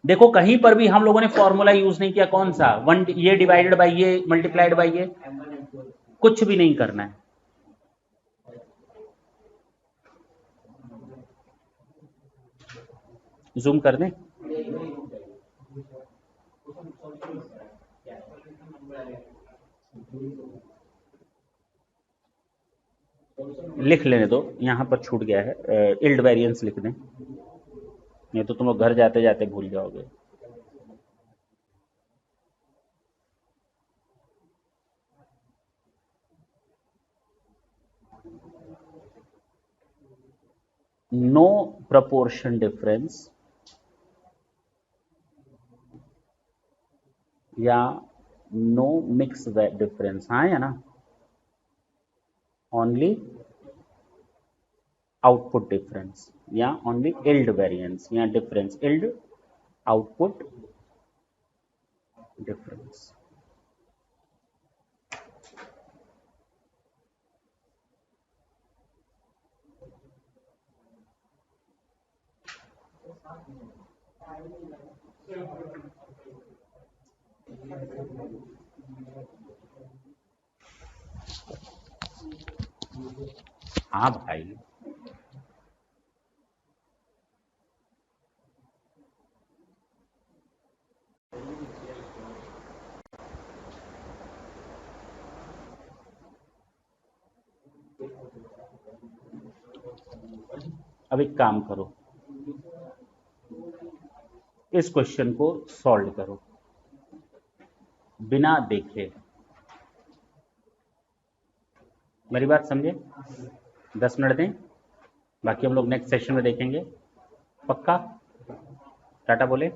Speaker 1: देखो कहीं पर भी हम लोगों ने फॉर्मूला यूज नहीं किया, कौन सा, वन ये डिवाइडेड बाई ये मल्टीप्लाइड बाई ये, कुछ भी नहीं करना है। जूम कर दें, लिख लेने दो, यहां पर छूट गया है, इल्ड वेरिएंस लिख दें, नहीं तो तुम लोग घर जाते जाते भूल जाओगे। नो प्रपोर्शन डिफरेंस या नो मिक्स डिफरेंस, हाँ या ना, ओनली आउटपुट डिफरेंस या ओनली इल्ड वेरिएंस या डिफरेंस इल्ड आउटपुट डिफरेंस। हाँ भाई, अब एक काम करो, इस क्वेश्चन को सॉल्व करो बिना देखे। मेरी बात समझे? 10 मिनट दें, बाकी हम लोग नेक्स्ट सेशन में देखेंगे। पक्का? टाटा बोले।